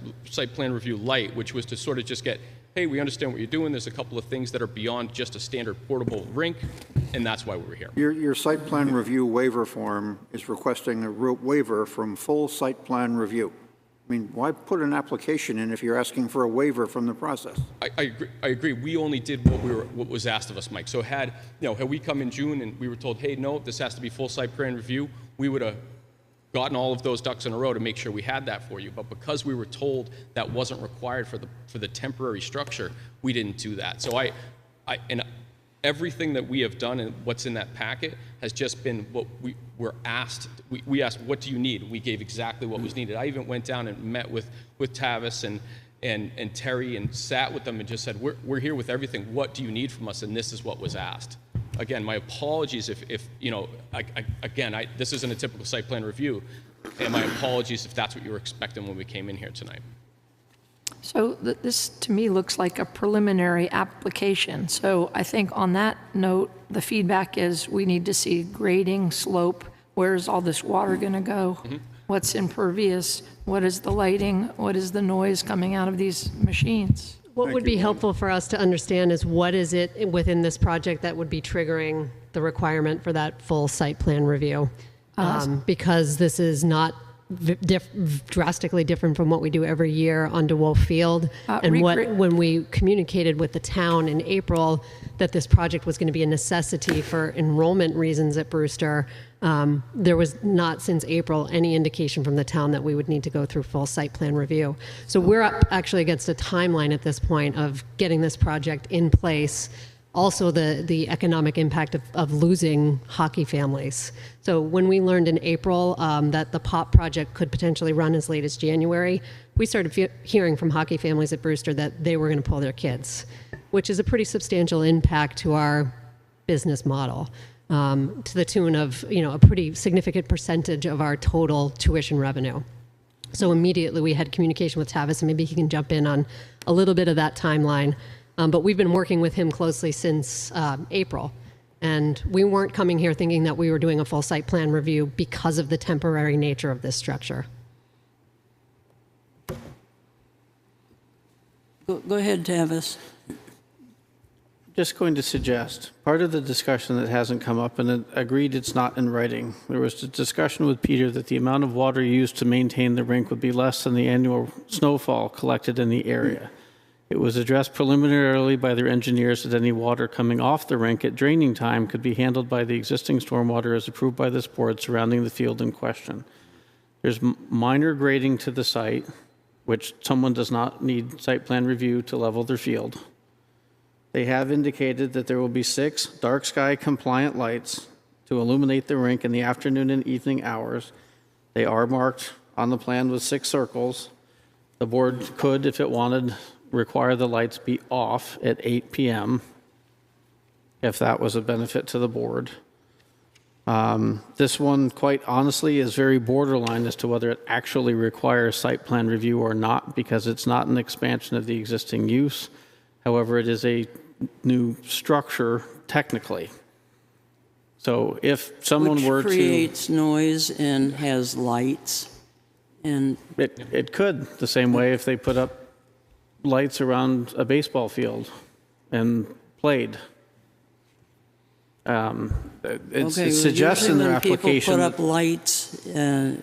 plan review light, which was to sort of just get, hey, we understand what you're doing. There's a couple of things that are beyond just a standard portable rink, and that's why we were here. Your site plan review waiver form is requesting a waiver from full site plan review. I mean, why put an application in if you're asking for a waiver from the process? I agree. We only did what was asked of us, Mike. So had we come in June and we were told, hey, no, this has to be full site plan review, we would have gotten all of those ducks in a row to make sure we had that for you. But because we were told that wasn't required for the temporary structure, we didn't do that. So and everything that we have done and what's in that packet has just been what we were asked. We asked, what do you need? We gave exactly what was needed. I even went down and met with Tavis and Terry and sat with them and just said, we're here with everything. What do you need from us? And this is what was asked. Again, my apologies if this isn't a typical site plan review, and my apologies if that's what you were expecting when we came in here tonight. So this, to me, looks like a preliminary application. So I think on that note, the feedback is we need to see grading, slope, where's all this water going to go? Mm-hmm. What's impervious? What is the lighting? What is the noise coming out of these machines? What would be helpful for us to understand is what is it within this project that would be triggering the requirement for that full site plan review? Because this is not drastically different from what we do every year on DeWolf Field. And when we communicated with the town in April that this project was going to be a necessity for enrollment reasons at Brewster, there was not since April any indication from the town that we would need to go through full site plan review. So we're up actually against a timeline at this point of getting this project in place. Also, the economic impact of losing hockey families. So when we learned in April that the POP project could potentially run as late as January, we started hearing from hockey families at Brewster that they were going to pull their kids, which is a pretty substantial impact to our business model, to the tune of a pretty significant percentage of our total tuition revenue. So immediately we had communication with Tavis, and maybe he can jump in on a little bit of that timeline. But we've been working with him closely since April. And we weren't coming here thinking that we were doing a full site plan review because of the temporary nature of this structure. Go ahead, Tavis. Just going to suggest, part of the discussion that hasn't come up, and agreed it's not in writing, there was a discussion with Peter that the amount of water used to maintain the rink would be less than the annual snowfall collected in the area. It was addressed preliminarily by their engineers that any water coming off the rink at draining time could be handled by the existing stormwater as approved by this board surrounding the field in question. There's minor grading to the site, which someone does not need site plan review to level their field. They have indicated that there will be 6 dark sky compliant lights to illuminate the rink in the afternoon and evening hours. They are marked on the plan with 6 circles. The board could, if it wanted, require the lights be off at 8 p.m. if that was a benefit to the board. This one, quite honestly, is very borderline as to whether it actually requires site plan review or not, because it's not an expansion of the existing use. However, it is a new structure technically. So if someone were to... Which creates noise and has lights. And it could, the same way if they put up lights around a baseball field and played. It suggests in their application. People put up lights,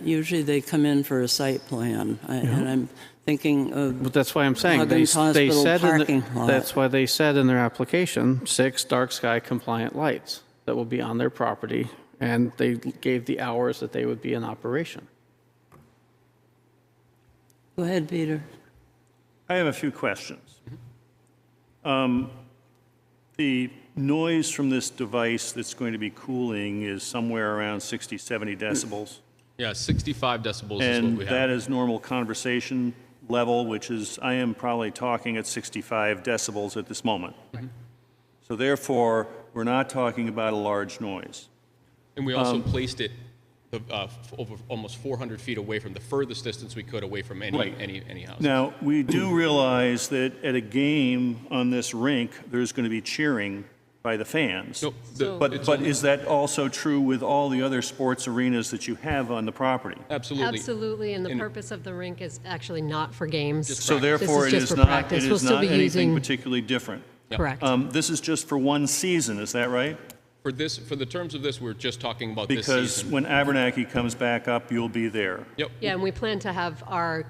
usually they come in for a site plan. And I'm thinking of. But that's why I'm saying they said that's why they said in their application 6 dark sky compliant lights that will be on their property, and they gave the hours that they would be in operation. Go ahead, Peter. I have a few questions. The noise from this device that's going to be cooling is somewhere around 60, 70 decibels. Yeah, 65 decibels is what we And have. that is normal conversation level, which is, I am probably talking at 65 decibels at this moment. So therefore, we're not talking about a large noise. And we also placed it over almost 400 feet away from the furthest distance we could away from any house. Now, we do realize that at a game on this rink, there's going to be cheering by the fans. Nope, but is that also true with all the other sports arenas that you have on the property? Absolutely. Absolutely, and the purpose of the rink is actually not for games. So therefore, this is just for practice. We'll still be anything using. particularly different. Correct. This is just for one season, is that right? For the terms of this, we're just talking about this Because season. when Abernathy comes back up, you'll be there. Yep. Yeah, and we plan to have our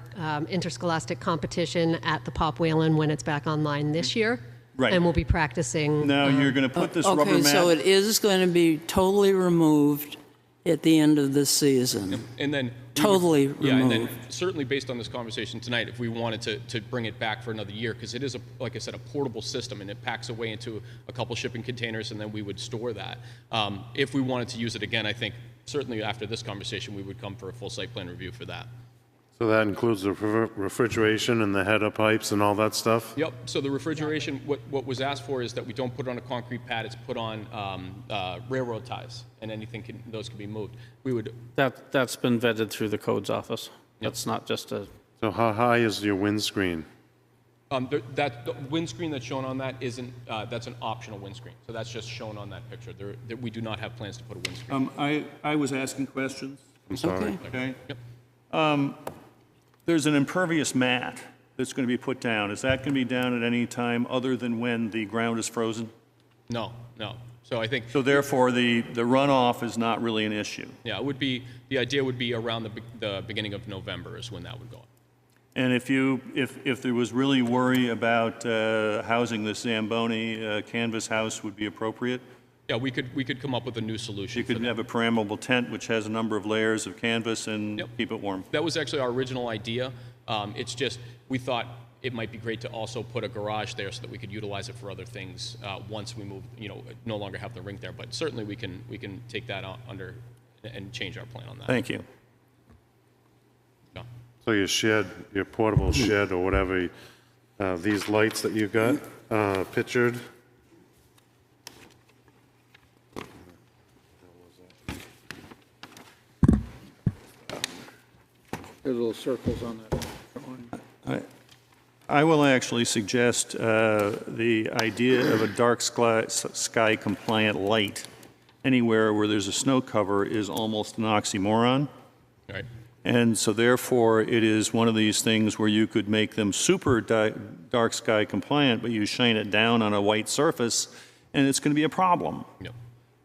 interscholastic competition at the Pop Whalen when it's back online this year. Right. And we'll be practicing. Now, you're going to put this rubber mat... Okay, so it is going to be totally removed at the end of this season. And then totally removed. Yeah, and then certainly based on this conversation tonight, if we wanted to bring it back for another year, because it is, like I said, a portable system, and it packs away into a couple shipping containers, and then we would store that. If we wanted to use it again, I think certainly after this conversation, we would come for a full site plan review for that. So that includes the refrigeration and the header pipes and all that stuff? Yep, so the refrigeration, what was asked for is that we don't put it on a concrete pad, it's put on railroad ties, and those can be moved. We would... That's been vetted through the codes office. Yep. That's not just a... So how high is your windscreen? The windscreen that's shown on that isn't, that's an optional windscreen. So that's just shown on that picture. We do not have plans to put a windscreen. I was asking questions. I'm sorry. Okay. Yep. There's an impervious mat that's going to be put down. Is that going to be down at any time other than when the ground is frozen? No. So I think, So therefore, the runoff is not really an issue. yeah, it would be, the idea would be around the beginning of November is when that would go. And if there was really worry about housing the Zamboni, canvas house would be appropriate? Yeah, we could come up with a new solution. You could have a permeable tent which has a number of layers of canvas and keep it warm. That was actually our original idea. It's just, we thought it might be great to also put a garage there so that we could utilize it for other things once we move, no longer have the rink there. But certainly we can take that under and change our plan on that. Thank you. Yeah. So your shed, your portable shed or whatever, these lights that you've got pictured, There's little circles on that drawing. I will actually suggest the idea of a dark sky compliant light anywhere where there's a snow cover is almost an oxymoron. Right. And so therefore, it is one of these things where you could make them super dark sky compliant, but you shine it down on a white surface, and it's going to be a problem. Yep.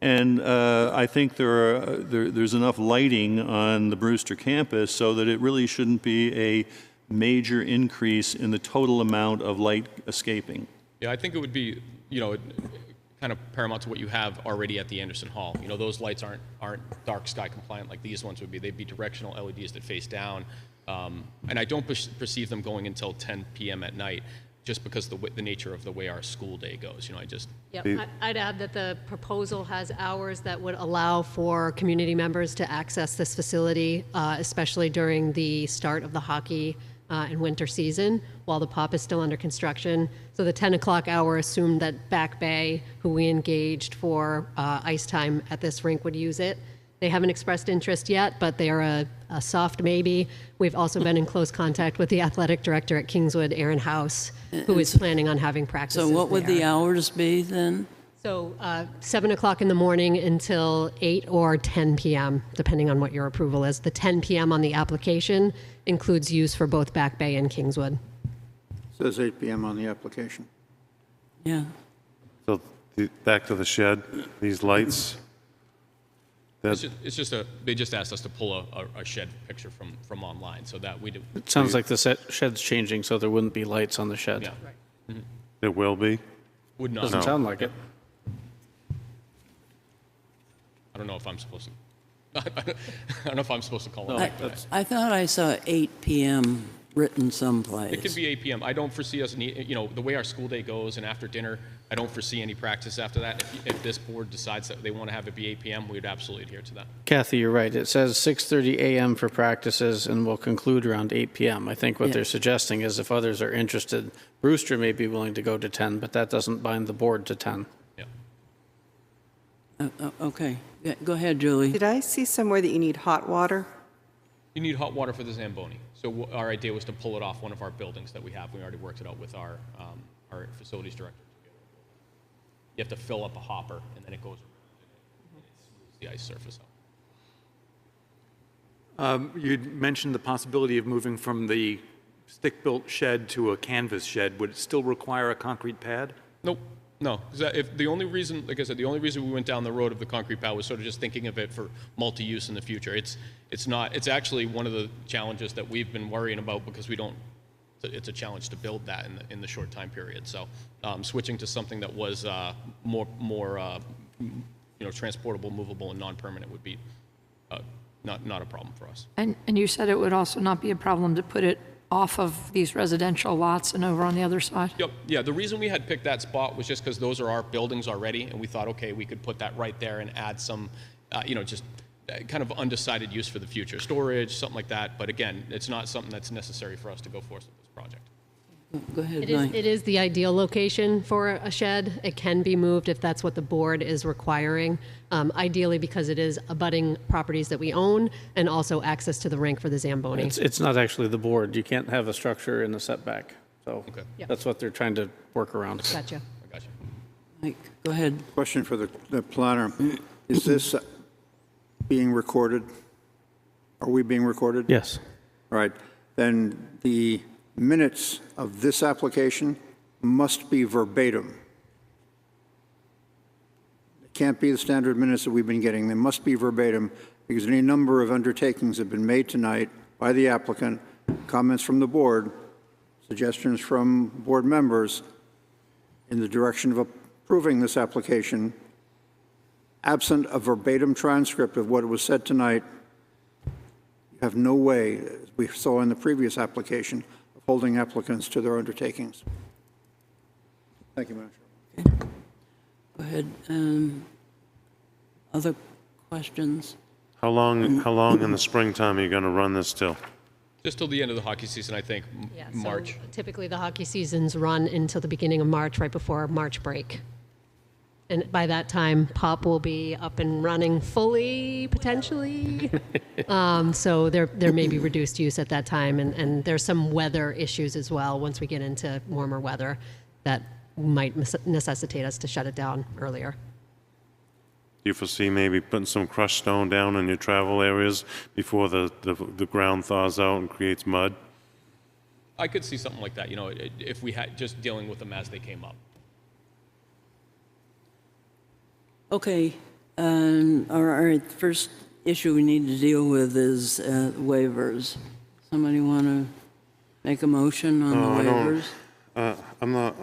And I think there's enough lighting on the Brewster campus so that it really shouldn't be a major increase in the total amount of light escaping. Yeah, I think it would be, kind of paramount to what you have already at the Anderson Hall. Those lights aren't dark sky compliant like these ones would be. They'd be directional LEDs that face down. And I don't perceive them going until 10 p.m. at night, just because the nature of the way our school day goes. Yep. I'd add that the proposal has hours that would allow for community members to access this facility, especially during the start of the hockey and winter season, while the POP is still under construction. So the 10 o'clock hour assumed that Back Bay, who we engaged for ice time at this rink, would use it. They haven't expressed interest yet, but they are a soft maybe. We've also been in close contact with the athletic director at Kingswood, Aaron House, who is planning on having practices So what would there. the hours be then? So 7 o'clock in the morning until 8 or 10 p.m., depending on what your approval is. The 10 p.m. on the application includes use for both Back Bay and Kingswood. Says 8 p.m. on the application. Yeah. so back to the shed, these lights. It's just they just asked us to pull a shed picture from online, so that we do. It sounds like the shed's changing, so there wouldn't be lights on the shed. Yeah. Right. It will be? Would not. Doesn't sound like it. I don't know if I'm supposed to. I don't know if I'm supposed to call it. I thought I saw 8 p.m. written someplace. It could be 8 p.m. I don't foresee us the way our school day goes, and after dinner, I don't foresee any practice after that. If this board decides that they want to have it be 8 p.m., we would absolutely adhere to that. Kathy, you're right. It says 6:30 a.m. for practices and will conclude around 8 p.m. I think what they're suggesting is if others are interested, Brewster may be willing to go to 10, but that doesn't bind the board to 10. Yeah. Okay. Yeah, go ahead, Julie. Did I see somewhere that you need hot water? You need hot water for the Zamboni. So our idea was to pull it off one of our buildings that we have. We already worked it out with our facilities director. You have to fill up a hopper, and then it goes around, and it smooths the ice surface out. You'd mentioned the possibility of moving from the stick-built shed to a canvas shed. Would it still require a concrete pad? Nope. No, if the only reason, like I said, the only reason we went down the road of the concrete pad was sort of just thinking of it for multi-use in the future. It's not. It's actually one of the challenges that we've been worrying about because we don't. It's a challenge to build that in the short time period. So switching to something that was more transportable, movable, and non-permanent would be not a problem for us. And you said it would also not be a problem to put it off of these residential lots and over on the other side? Yep. Yeah, the reason we had picked that spot was just because those are our buildings already, and we thought, okay, we could put that right there and add some, just kind of undecided use for the future, storage, something like that. But again, it's not something that's necessary for us to go forward with this project. Go ahead, It is the ideal location for a shed. It can be moved if that's what the board is requiring. Ideally, because it is abutting properties that we own and also access to the rink for the Zamboni. It's not actually the board. You can't have a structure in the setback. So that's what they're trying to work around. Gotcha. I gotcha. Mike, go ahead. Question for the planner. Is this being recorded? Are we being recorded? Yes. All right. Then the minutes of this application must be verbatim. It can't be the standard minutes that we've been getting. They must be verbatim, because any number of undertakings have been made tonight by the applicant, comments from the board, suggestions from board members in the direction of approving this application. Absent a verbatim transcript of what was said tonight, you have no way, as we saw in the previous application, of holding applicants to their undertakings. Thank you, Madam Chair. Okay. Go ahead. Other questions? How long in the springtime are you going to run this till? Just till the end of the hockey season, I think, Yeah, March. So typically, the hockey seasons run until the beginning of March, right before March break. And by that time, POP will be up and running fully, potentially. So there may be reduced use at that time, and there's some weather issues as well once we get into warmer weather that might necessitate us to shut it down earlier. Do you foresee maybe putting some crushed stone down in your travel areas before the ground thaws out and creates mud? I could see something like that, you know, if we had just dealing with them as they came up. Okay. All right. First issue we need to deal with is waivers. Somebody want to make a motion on the waivers? I'm not.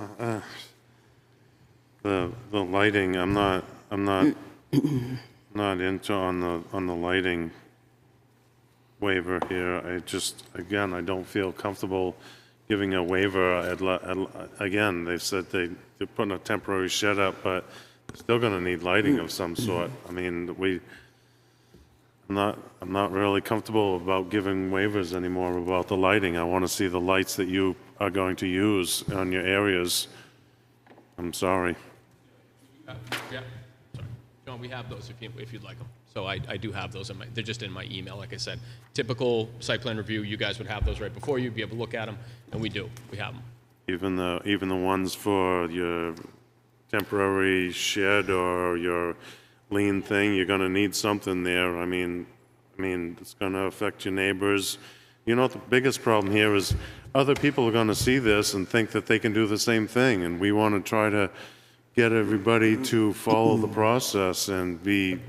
The lighting. I'm not not into on the lighting waiver here. Again, I don't feel comfortable giving a waiver. Again, they've said they're putting a temporary shed up, but they're still going to need lighting of some sort. I mean, I'm not really comfortable about giving waivers anymore about the lighting. I want to see the lights that you are going to use on your areas. I'm sorry. Yeah, sorry. John, we have those if you'd like them. So I do have those. They're just in my email, like I said. Typical site plan review, you guys would have those right before you, be able to look at them, and we do. We have them. Even the ones for your temporary shed or your lean thing, you're going to need something there. I mean, it's going to affect your neighbors. You know, the biggest problem here is other people are going to see this and think that they can do the same thing, and we want to try to get everybody to follow the process and be.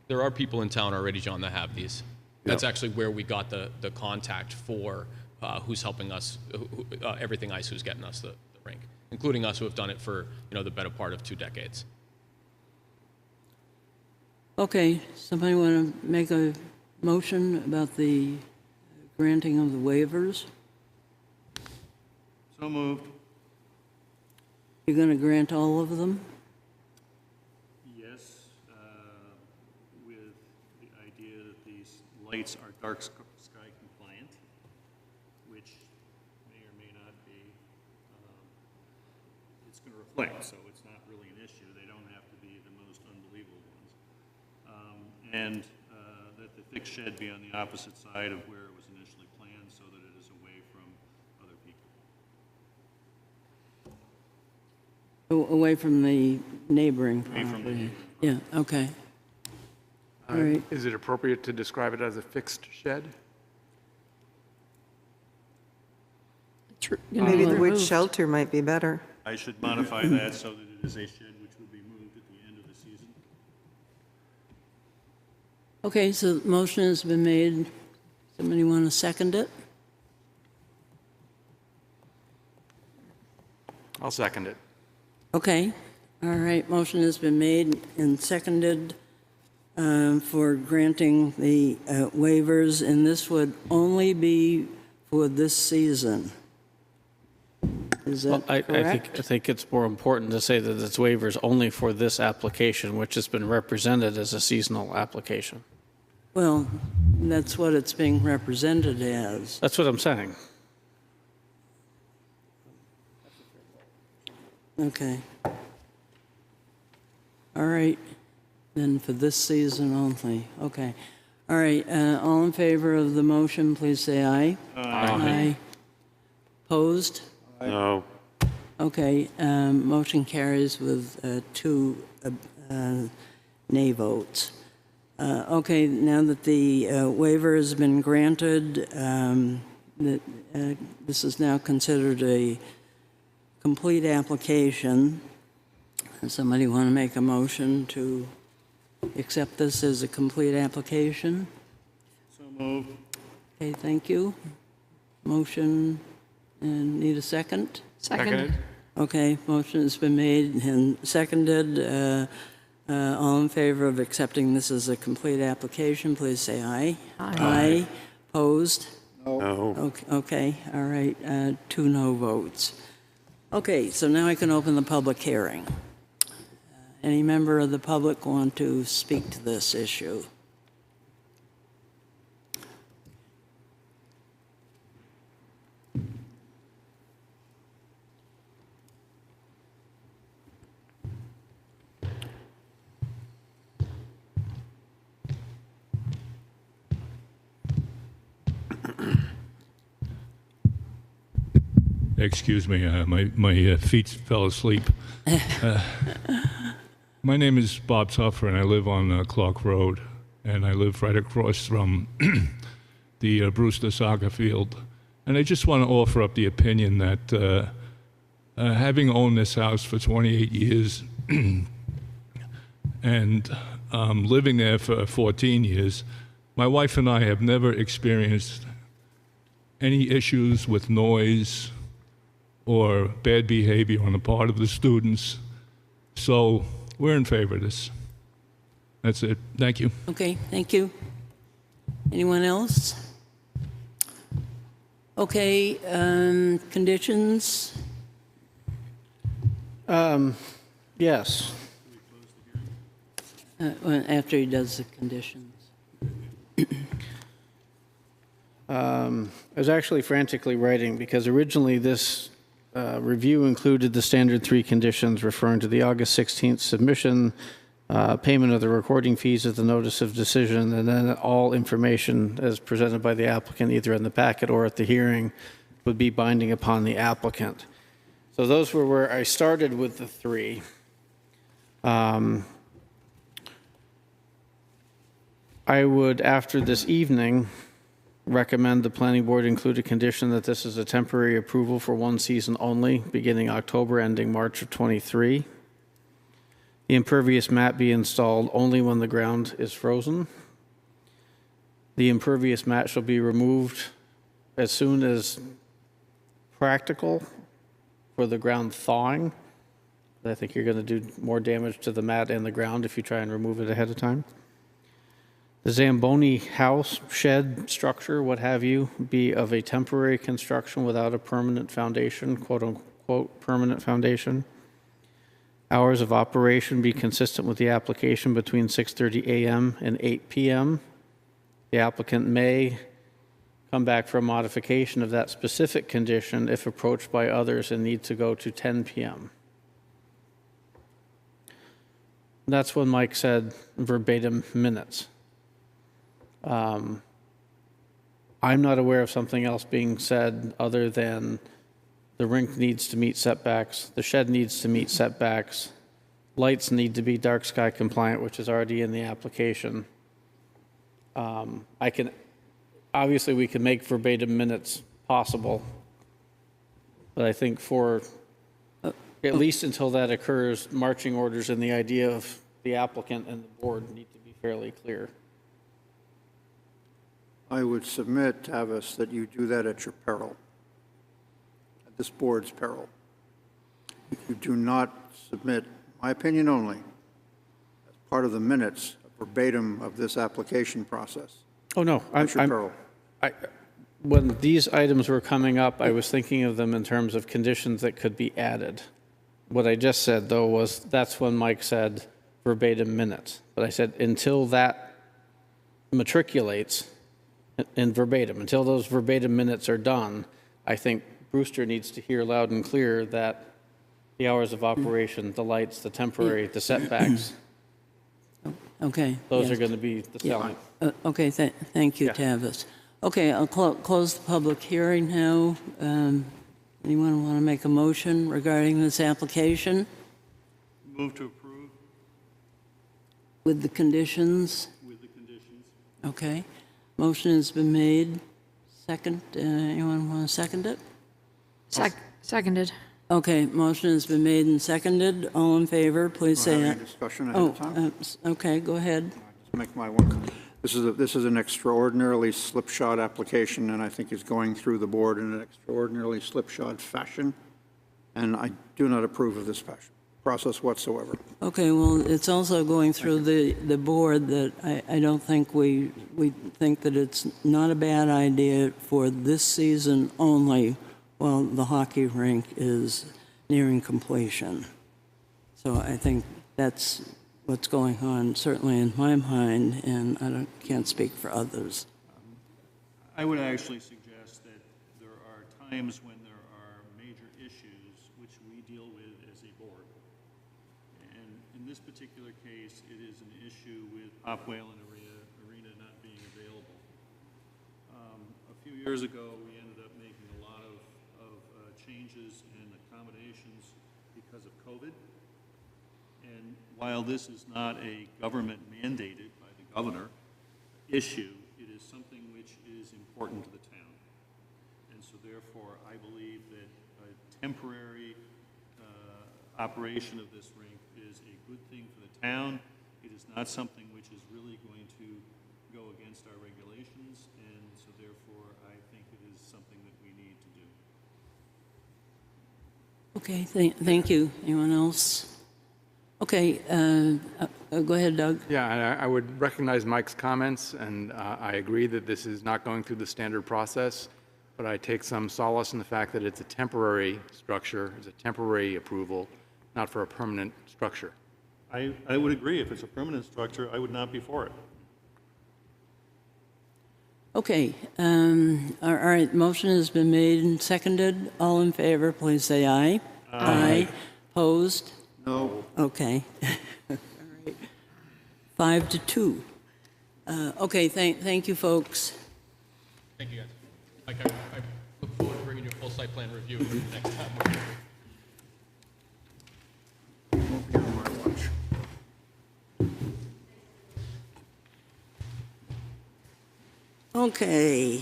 There are people in town already, John, that have these. That's actually where we got the contact for who's helping us, Everything Ice, who's getting us the rink, including us who have done it for, the better part of 2 decades. Okay, somebody want to make a motion about the granting of the waivers? So moved. You're going to grant all of them? Yes, with the idea that these lights are dark sky compliant, which may or may not be. It's going to reflect, so it's not really an issue. They don't have to be the most unbelievable ones. And that the fixed shed be on the opposite side of where it was initially planned so that it is away from other people. Away from the neighboring Away from the property? neighboring Yeah, okay. All right. Is it appropriate to describe it as a fixed shed? Maybe the wood shelter might be better. I should modify that so that it is a shed which will be moved at the end of the season. Okay, so the motion has been made. Somebody want to second it? I'll second it. Okay, all right, motion has been made and seconded for granting the waivers, and this would only be for this season. Is that correct? I think it's more important to say that it's waivers only for this application, which has been represented as a seasonal application. Well, that's what it's being represented as. That's what I'm saying. Okay. All right, then for this season only, okay. All right, all in favor of the motion, please say aye. Aye. Opposed? No. Okay, motion carries with 2 nay votes. Okay, now that the waiver has been granted, this is now considered a complete application. Does somebody want to make a motion to accept this as a complete application? So moved. Okay, thank you. Motion, and need a second? Second. Okay, motion has been made and seconded. All in favor of accepting this as a complete application, please say aye. Aye. Opposed? No. Okay, all right, 2 no votes. Okay, so now I can open the public hearing. Any member of the public want to speak to this issue? Excuse me, my feet fell asleep. My name is Bob Tuffer, and I live on Clark Road, and I live right across from the Brewster soccer field. And I just want to offer up the opinion that having owned this house for 28 years and living there for 14 years, my wife and I have never experienced any issues with noise or bad behavior on the part of the students. So we're in favor of this. That's it. Thank you. Okay, thank you. Anyone else? Okay, conditions? Yes. After he does the conditions. I was actually frantically writing because originally this review included the standard 3 conditions referring to the August 16th submission, payment of the recording fees of the notice of decision, and then all information as presented by the applicant, either in the packet or at the hearing, would be binding upon the applicant. So those were where I started with the 3. I would, after this evening, recommend the planning board include a condition that this is a temporary approval for 1 season only, beginning October, ending March of '23. The impervious mat be installed only when the ground is frozen. The impervious mat shall be removed as soon as practical for the ground thawing. I think you're going to do more damage to the mat and the ground if you try and remove it ahead of time. The Zamboni house, shed, structure, what have you, be of a temporary construction without a permanent foundation, quote unquote, permanent foundation. Hours of operation be consistent with the application between 6:30 a.m. and 8 p.m. The applicant may come back for a modification of that specific condition if approached by others and need to go to 10 p.m. That's when Mike said verbatim minutes. I'm not aware of something else being said other than the rink needs to meet setbacks, the shed needs to meet setbacks, lights need to be dark sky compliant, which is already in the application. Obviously we can make verbatim minutes possible, but I think for at least until that occurs, marching orders and the idea of the applicant and the board need to be fairly clear. I would submit, Tavis, that you do that at your peril, at this board's peril. If you do not submit, my opinion only, as part of the minutes verbatim of this application process. Oh, no. At your peril. When these items were coming up, I was thinking of them in terms of conditions that could be added. What I just said, though, was that's when Mike said verbatim minutes. But I said until that matriculates in verbatim, until those verbatim minutes are done, I think Brewster needs to hear loud and clear that the hours of operation, the lights, the temporary, the setbacks, Okay. those yes. are going to be the selling. Okay, thank you, Tavis. Okay, I'll close the public hearing now. Anyone want to make a motion regarding this application Move to approve with the conditions? with the conditions. Okay. Motion has been made. Second, anyone want to second it? Seconded. Okay, motion has been made and seconded. All in favor, please say aye. Any discussion ahead of time? Okay, go ahead. Just make my one. This is an extraordinarily slipshod application, and I think is going through the board in an extraordinarily slipshod fashion, and I do not approve of this process whatsoever. Okay, well, it's also going through the board that I don't think we think that it's not a bad idea for this season only while the hockey rink is nearing completion. So I think that's what's going on, certainly in my mind, and I can't speak for others. I would actually suggest that there are times when there are major issues which we deal with as a board. And in this particular case, it is an issue with Pop Whalen Arena not being available. A few years ago, we ended up making a lot of changes and accommodations because of COVID. And while this is not a government mandated by the governor issue, it is something which is important to the town. And so therefore, I believe that a temporary operation of this rink is a good thing for the town. It is not something which is really going to go against our regulations, and so therefore, I think it is something that we need to do. Okay, thank you. Anyone else? Okay, go ahead, Doug. Yeah, I would recognize Mike's comments, and I agree that this is not going through the standard process, but I take some solace in the fact that it's a temporary structure, it's a temporary approval, not for a permanent structure. I would agree. If it's a permanent structure, I would not be for it. Okay, all right, motion has been made and seconded. All in favor, please say aye. Aye. Opposed? No. Okay. All right. 5-2. Okay, thank you, folks. Thank you, guys. Like, I look forward to bringing you a full site plan review next time. Won't be on my watch. Okay,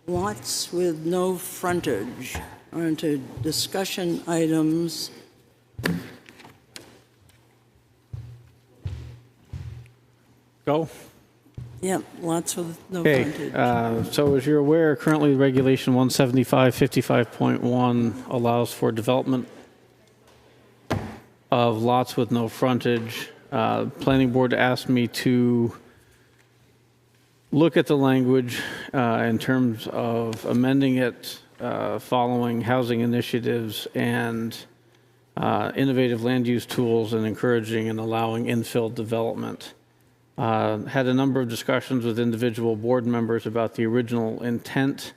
lots with no frontage. On to discussion items. Go. Yep, lots with no Okay, frontage. so as you're aware, currently Regulation 175-55.1 allows for development of lots with no frontage. Planning Board asked me to look at the language in terms of amending it following housing initiatives and innovative land use tools and encouraging and allowing infill development. Had a number of discussions with individual board members about the original intent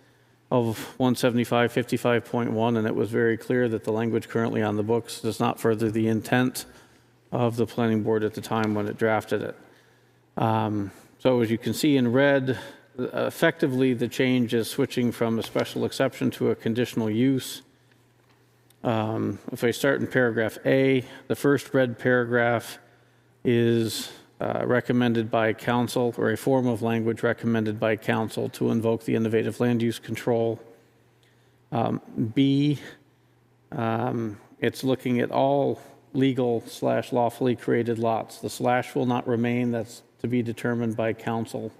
of 175-55.1, and it was very clear that the language currently on the books does not further the intent of the planning board at the time when it drafted it. So as you can see in red, effectively the change is switching from a special exception to a conditional use. If I start in paragraph A, the first red paragraph is recommended by council, or a form of language recommended by council to invoke the innovative land use control. B, it's looking at all legal/lawfully created lots. The slash will not remain, that's to be determined by council.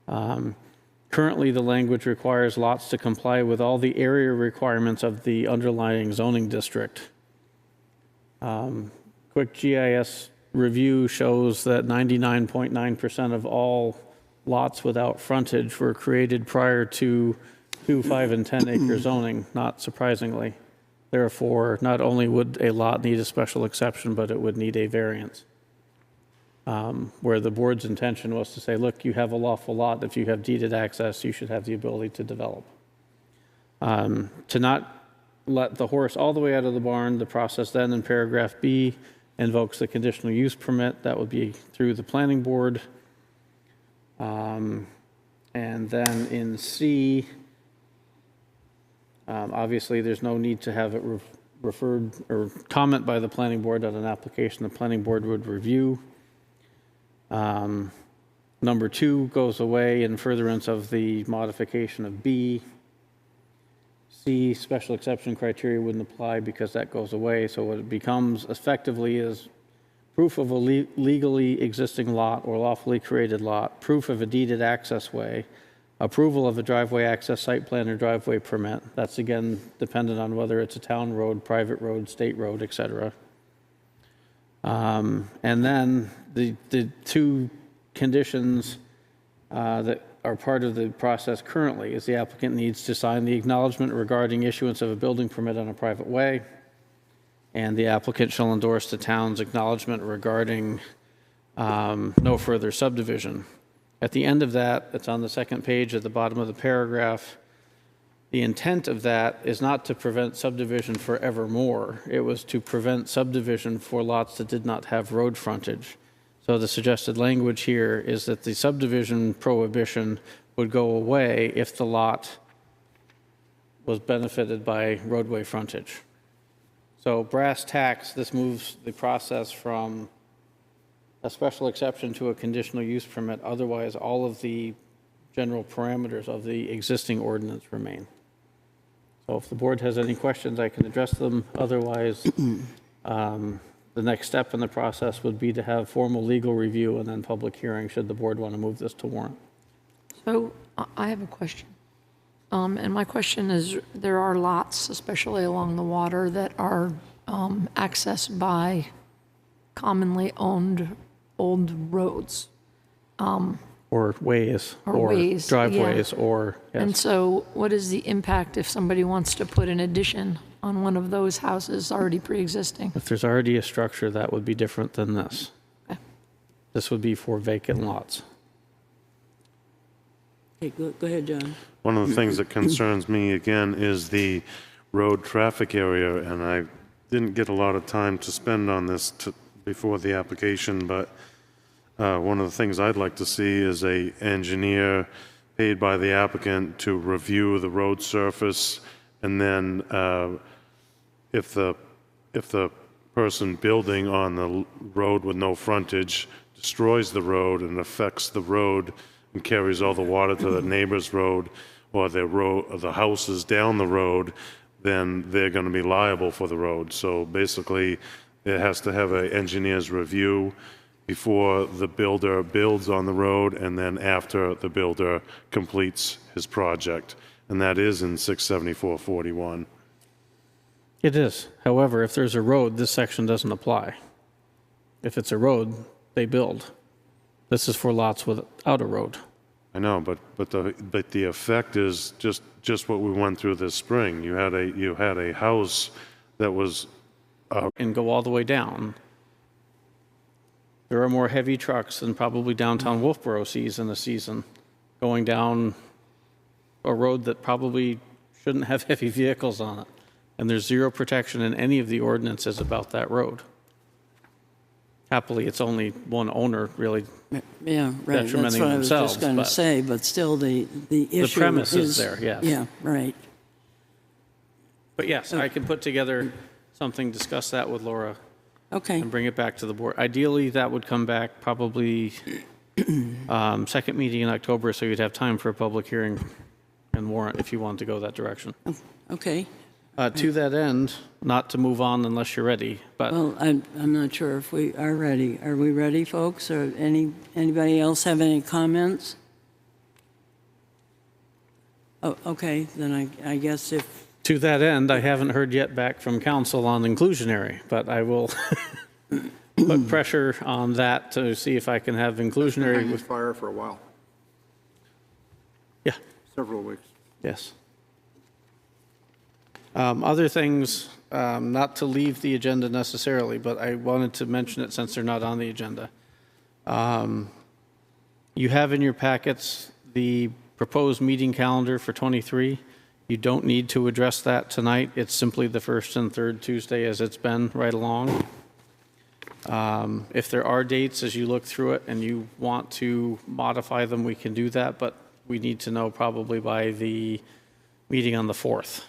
Currently, the language requires lots to comply with all the area requirements of the underlying zoning district. Quick GIS review shows that 99.9% of all lots without frontage were created prior to 2, 5, and 10 acre zoning, not surprisingly. Therefore, not only would a lot need a special exception, but it would need a variance. Where the board's intention was to say, look, you have a lawful lot. If you have deeded access, you should have the ability to develop. To not let the horse all the way out of the barn, the process then in paragraph B invokes the conditional use permit. That would be through the planning board. And then in C, obviously there's no need to have it referred or comment by the planning board on an application the planning board would review. Number 2 goes away in furtherance of the modification of B. C, special exception criteria wouldn't apply because that goes away. So what it becomes effectively is proof of a legally existing lot or lawfully created lot, proof of a deeded access way, approval of a driveway access site plan or driveway permit. That's again dependent on whether it's a town road, private road, state road, et cetera. And then the two conditions that are part of the process currently is the applicant needs to sign the acknowledgement regarding issuance of a building permit on a private way, and the applicant shall endorse the town's acknowledgement regarding no further subdivision. At the end of that, it's on the second page at the bottom of the paragraph, the intent of that is not to prevent subdivision forevermore. It was to prevent subdivision for lots that did not have road frontage. So the suggested language here is that the subdivision prohibition would go away if the lot was benefited by roadway frontage. So brass tacks, this moves the process from a special exception to a conditional use permit. Otherwise, all of the general parameters of the existing ordinance remain. So if the board has any questions, I can address them. Otherwise, the next step in the process would be to have formal legal review and then public hearing should the board want to move this to warrant. So I have a question. And my question is, there are lots, especially along the water, that are accessed by commonly owned old roads. Or ways, Or ways, driveways, yeah. or, yes. And so what is the impact if somebody wants to put an addition on one of those houses already pre-existing? If there's already a structure, that would be different than this. Okay. This would be for vacant lots. Okay, go ahead, John. One of the things that concerns me again is the road traffic area, and I didn't get a lot of time to spend on this before the application, but one of the things I'd like to see is a engineer paid by the applicant to review the road surface, and then if the person building on the road with no frontage destroys the road and affects the road and carries all the water to the neighbor's road or the houses down the road, then they're going to be liable for the road. So basically, it has to have an engineer's review before the builder builds on the road and then after the builder completes his project. And that is in 67441. It is. However, if there's a road, this section doesn't apply. If it's a road, they build. This is for lots without a road. I know, but the effect is just what we went through this spring. You had a house that was and go all the way down. There are more heavy trucks than probably downtown Wolfeboro sees in a season going down a road that probably shouldn't have heavy vehicles on it. And there's zero protection in any of the ordinances about that road. Happily, it's only one owner really Yeah, right. That's what I was just going to say, but still the issue the premise is there, yes. Yeah, right. But yes, I can put together something, discuss that with Laura. Okay. And bring it back to the board. Ideally, that would come back probably second meeting in October, so you'd have time for a public hearing and warrant if you wanted to go that direction. Okay. To that end, not to move on unless you're ready, but Well, I'm not sure if we are ready. Are we ready, folks? Or anybody else have any comments? Oh, okay, then I guess if to that end, I haven't heard yet back from council on inclusionary, but I will put pressure on that to see if I can have inclusionary with fire for a while. Yeah. Several weeks. Yes. Other things, not to leave the agenda necessarily, but I wanted to mention it since they're not on the agenda. You have in your packets the proposed meeting calendar for 23. You don't need to address that tonight. It's simply the first and third Tuesday as it's been right along. If there are dates as you look through it and you want to modify them, we can do that, but we need to know probably by the meeting on the 4th.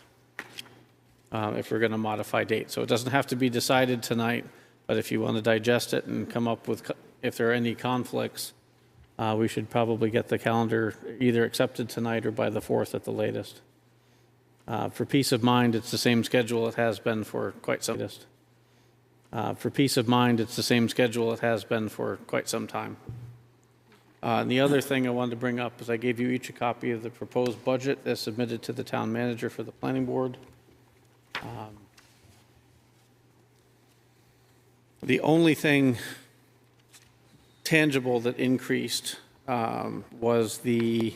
If we're going to modify dates. So it doesn't have to be decided tonight, but if you want to digest it and come up with, if there are any conflicts, we should probably get the calendar either accepted tonight or by the 4th at the latest. For peace of mind, it's the same schedule it has been for quite some For peace of mind, it's the same schedule it has been for quite some time. And the other thing I wanted to bring up is I gave you each a copy of the proposed budget as submitted to the town manager for the planning board. The only thing tangible that increased was the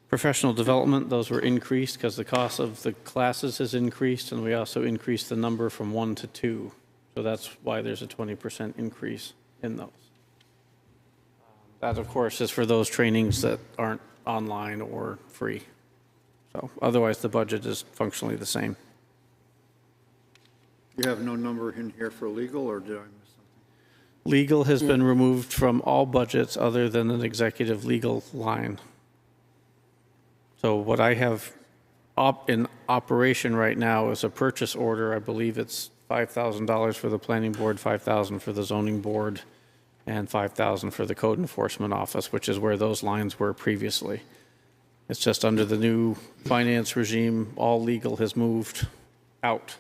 professional development. Those were increased because the cost of the classes has increased, and we also increased the number from 1 to 2. So that's why there's a 20% increase in those. That, of course, is for those trainings that aren't online or free. So otherwise, the budget is functionally the same. You have no number in here for legal, or did I miss something? Legal has been removed from all budgets other than an executive legal line. So what I have in operation right now is a purchase order. I believe it's $5,000 for the planning board, $5,000 for the zoning board, and $5,000 for the code enforcement office, which is where those lines were previously. It's just under the new finance regime, all legal has moved out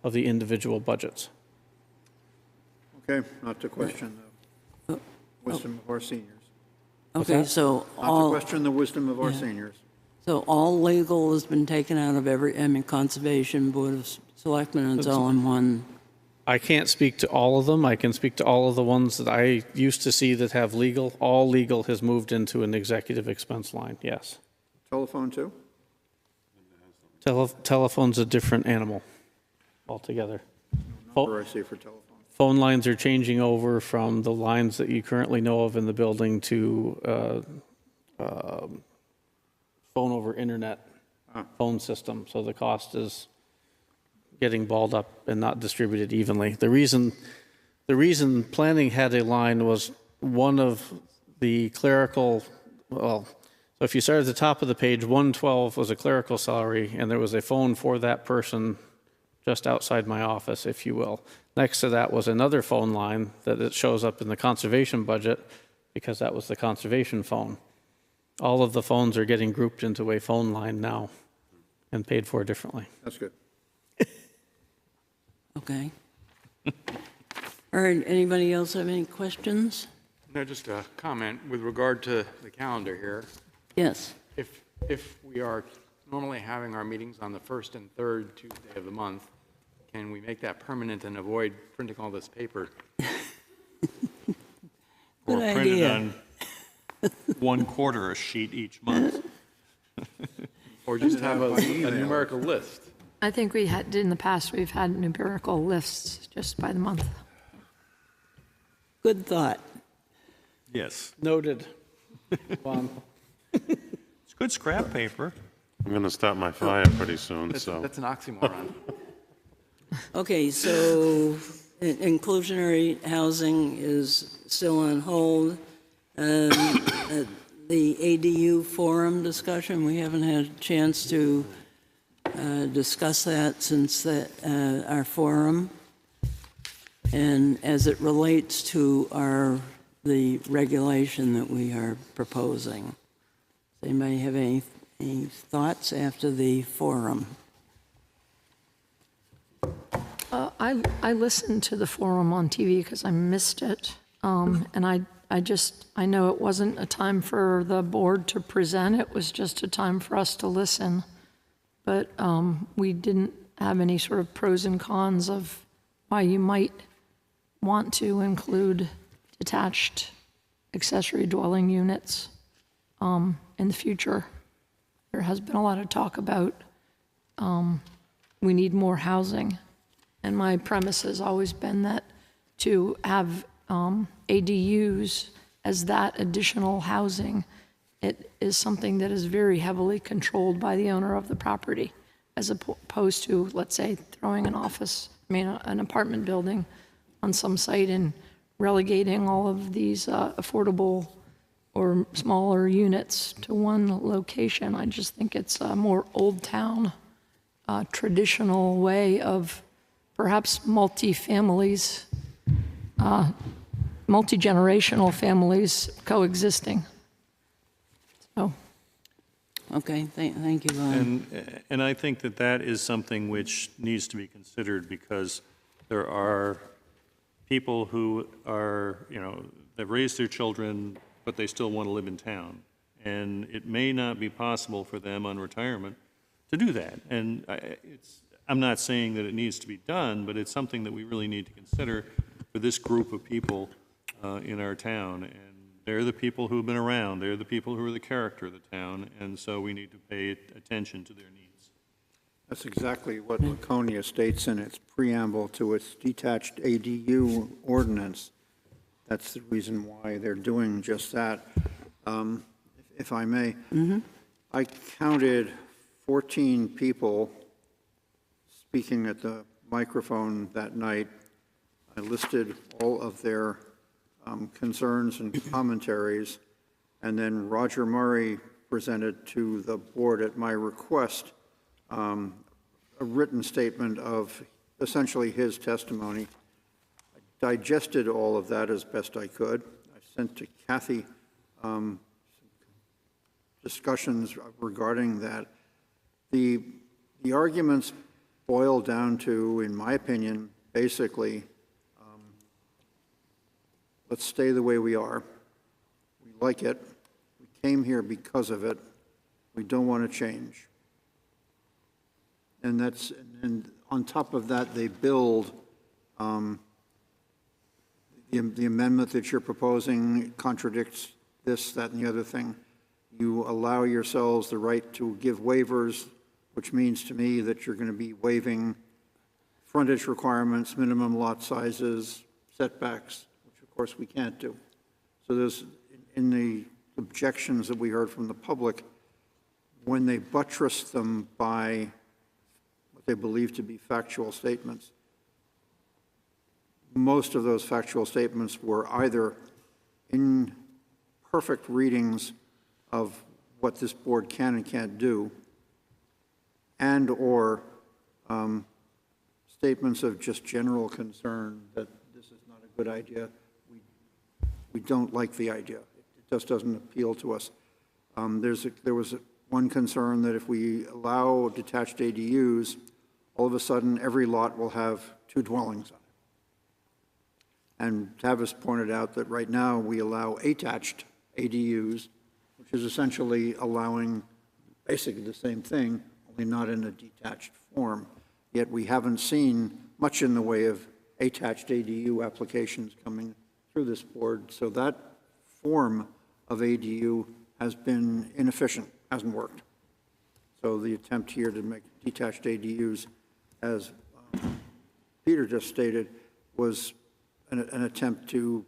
of the individual budgets. Okay, not to question the wisdom of our seniors. Okay, so Not to question the wisdom of our seniors. So all legal has been taken out of conservation, board of selectmen, and it's all in one. I can't speak to all of them. I can speak to all of the ones that I used to see that have legal. All legal has moved into an executive expense line, yes. Telephone too? Telephone's a different animal altogether. Number I see for telephone. Phone lines are changing over from the lines that you currently know of in the building to phone over internet phone system. So the cost is getting balled up and not distributed evenly. The reason planning had a line was one of the clerical, well, so if you start at the top of the page, 112 was a clerical salary, and there was a phone for that person just outside my office, if you will. Next to that was another phone line that it shows up in the conservation budget because that was the conservation phone. All of the phones are getting grouped into a phone line now and paid for differently. That's good. Okay. All right, anybody else have any questions? No, just a comment with regard to the calendar here. Yes. If we are normally having our meetings on the first and third Tuesday of the month, can we make that permanent and avoid printing all this paper? Or Good print it idea. on 1/4 a sheet each month. Or just have a numerical list? I think we did in the past, we've had numerical lists just by the month. Good thought. Yes. Noted. It's good scrap paper. I'm going to start my fire pretty soon, so. That's an oxymoron. Okay, so inclusionary housing is still on hold. The ADU forum discussion, we haven't had a chance to discuss that since our forum. And as it relates to the regulation that we are proposing. Does anybody have any thoughts after the forum? I listened to the forum on TV because I missed it. And I know it wasn't a time for the board to present, it was just a time for us to listen. But we didn't have any sort of pros and cons of why you might want to include detached accessory dwelling units in the future. There has been a lot of talk about we need more housing. And my premise has always been that to have ADUs as that additional housing, it is something that is very heavily controlled by the owner of the property, as opposed to, let's say, throwing an apartment building on some site and relegating all of these affordable or smaller units to one location. I just think it's a more old town, traditional way of perhaps multi-generational families coexisting. So, Okay, thank you, Lon. And I think that that is something which needs to be considered because there are people who are, they've raised their children, but they still want to live in town. And it may not be possible for them on retirement to do that. And I'm not saying that it needs to be done, but it's something that we really need to consider for this group of people in our town. And they're the people who have been around. They're the people who are the character of the town. And so we need to pay attention to their needs. That's exactly what Laconia states in its preamble to its detached ADU ordinance. That's the reason why they're doing just that. If I may, I counted 14 people speaking at the microphone that night. I listed all of their concerns and commentaries, and then Roger Murray presented to the board at my request a written statement of essentially his testimony. I digested all of that as best I could. I sent to Kathy discussions regarding that. The arguments boil down to, in my opinion, basically, let's stay the way we are. We like it. We came here because of it. We don't want to change. And on top of that, they build the amendment that you're proposing contradicts this, that, and the other thing. You allow yourselves the right to give waivers, which means to me that you're going to be waiving frontage requirements, minimum lot sizes, setbacks, which of course we can't do. So there's, in the objections that we heard from the public, when they buttress them by what they believe to be factual statements, most of those factual statements were either imperfect readings of what this board can and can't do, and or statements of just general concern that this is not a good idea. We don't like the idea. It just doesn't appeal to us. There was one concern that if we allow detached ADUs, all of a sudden every lot will have 2 dwellings on it. And Tavis pointed out that right now we allow attached ADUs, which is essentially allowing basically the same thing, only not in a detached form. Yet we haven't seen much in the way of attached ADU applications coming through this board. So that form of ADU has been inefficient, hasn't worked. So the attempt here to make detached ADUs, as Peter just stated, was an attempt to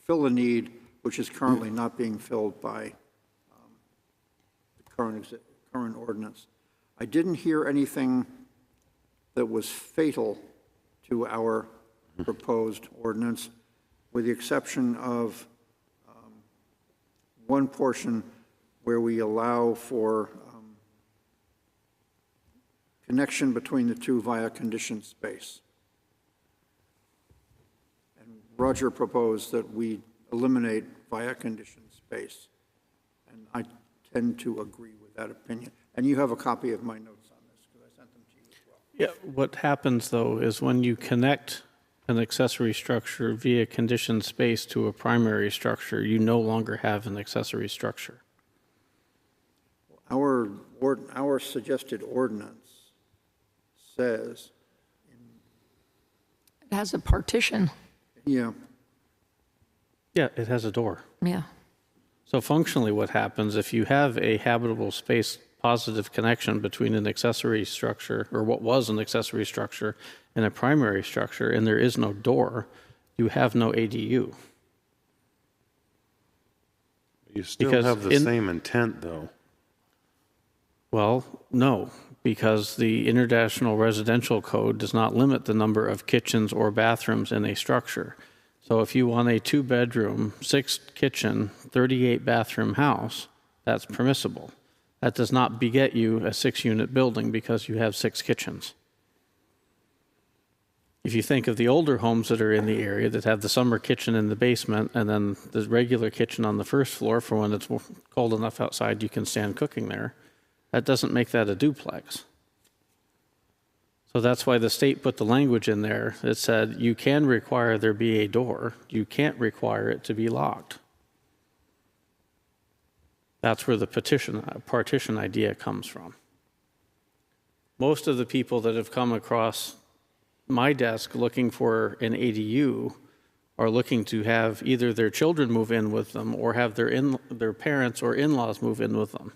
fill a need which is currently not being filled by the current ordinance. I didn't hear anything that was fatal to our proposed ordinance, with the exception of one portion where we allow for connection between the two via conditioned space. And Roger proposed that we eliminate via conditioned space. And I tend to agree with that opinion. And you have a copy of my notes on this because I sent them to you as well. Yeah, what happens though is when you connect an accessory structure via conditioned space to a primary structure, you no longer have an accessory structure. Our suggested ordinance says, It has a partition. yeah, Yeah, it has a door. Yeah. So functionally what happens if you have a habitable space positive connection between an accessory structure, or what was an accessory structure, and a primary structure, and there is no door, you have no ADU. You still Because have the same intent, though. Well, no, because the International Residential Code does not limit the number of kitchens or bathrooms in a structure. So if you want a 2-bedroom, 6-kitchen, 38-bathroom house, that's permissible. That does not beget you a 6-unit building because you have 6 kitchens. If you think of the older homes that are in the area that have the summer kitchen in the basement and then the regular kitchen on the first floor for when it's cold enough outside you can stand cooking there, That doesn't make that a duplex. So that's why the state put the language in there that said you can require there be a door, you can't require it to be locked. That's where the partition idea comes from. Most of the people that have come across my desk looking for an ADU are looking to have either their children move in with them or have their parents or in-laws move in with them.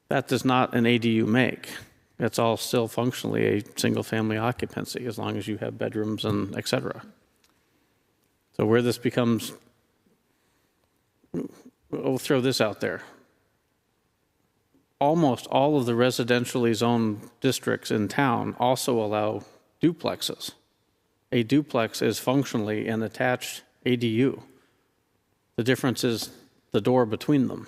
That does not an ADU make. It's all still functionally a single-family occupancy as long as you have bedrooms and et cetera. So where this becomes, we'll throw this out there. Almost all of the residentially zoned districts in town also allow duplexes. A duplex is functionally an attached ADU. The difference is the door between them.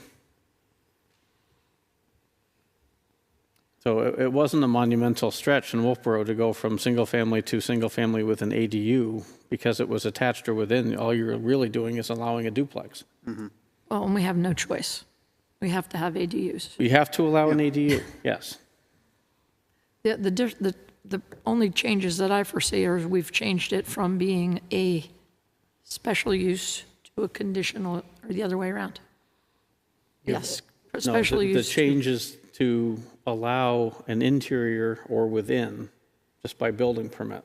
So it wasn't a monumental stretch in Wolfeboro to go from single family to single family with an ADU because it was attached or within. All you're really doing is allowing a duplex. Well, and we have no choice. We have to have ADUs. We have to allow an ADU, yes. The only changes that I foresee are we've changed it from being a special use to a conditional, or the other way around. Yes, special use. The change is to allow an interior or within just by building permit,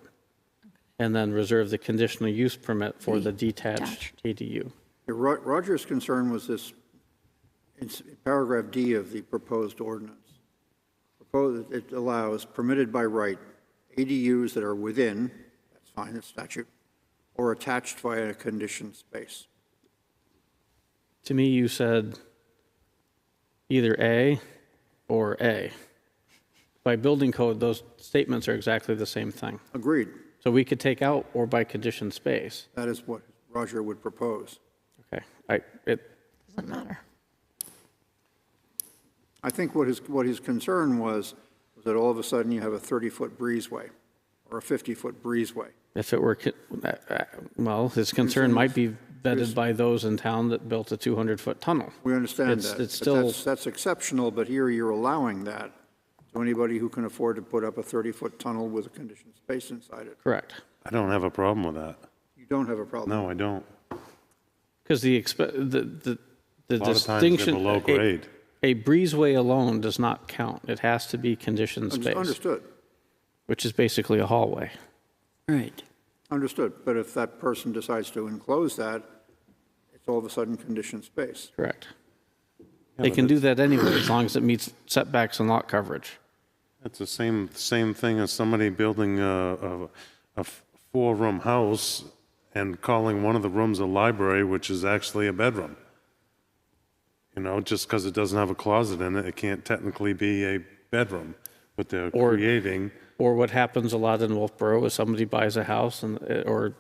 and then reserve the conditional use permit for the detached ADU. Roger's concern was this, in paragraph D of the proposed ordinance. It allows permitted by right ADUs that are within, that's fine, that's statute, or attached via a conditioned space. To me, you said either A or A. By building code, those statements are exactly the same thing. Agreed. So we could take out or by conditioned space. That is what Roger would propose. Okay. Doesn't matter. I think what his concern was that all of a sudden you have a 30-foot breezeway or a 50-foot breezeway. If it were, well, his concern might be vetted by those in town that built a 200-foot tunnel. We understand that. It's still, that's exceptional, but here you're allowing that to anybody who can afford to put up a 30-foot tunnel with a conditioned space inside it. Correct. I don't have a problem with that. You don't have a problem? No, I don't. Because the distinction, below grade. A breezeway alone does not count. It has to be conditioned space. Understood. Which is basically a hallway. Right. Understood. But if that person decides to enclose that, it's all of a sudden conditioned space. Correct. They can do that anyway as long as it meets setbacks and lot coverage. It's the same thing as somebody building a four-room house and calling one of the rooms a library, which is actually a bedroom. You know, just because it doesn't have a closet in it, it can't technically be a bedroom, but they're creating. Or what happens a lot in Wolfeboro is somebody buys a house or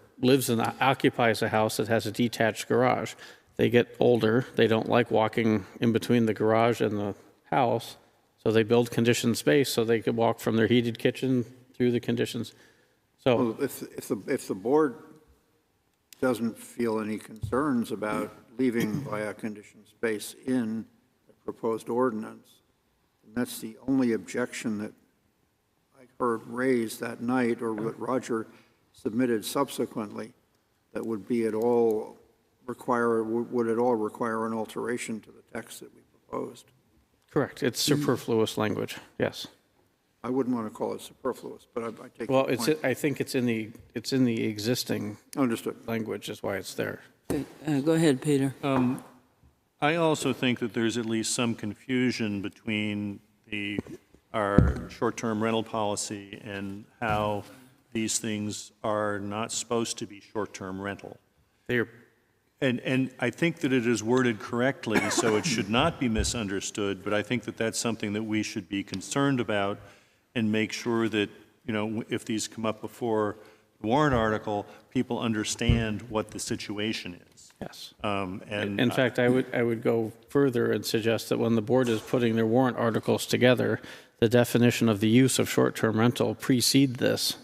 occupies a house that has a detached garage. They get older, they don't like walking in between the garage and the house, so they build conditioned space so they could walk from their heated kitchen through the conditions. So well, if the board doesn't feel any concerns about leaving via conditioned space in the proposed ordinance, and that's the only objection that I heard raised that night, or what Roger submitted subsequently, that would be would at all require an alteration to the text that we proposed. correct, it's superfluous language, yes. I wouldn't want to call it superfluous, but I take Well, your point. I think it's in the existing Understood. language is why it's there. Go ahead, Peter. I also think that there's at least some confusion between our short-term rental policy and how these things are not supposed to be short-term rental. And I think that it is worded correctly, so it should not be misunderstood, but I think that that's something that we should be concerned about and make sure that, you know, if these come up before the warrant article, people understand what the situation is. Yes. And in fact, I would go further and suggest that when the board is putting their warrant articles together, the definition of the use of short-term rental precede this.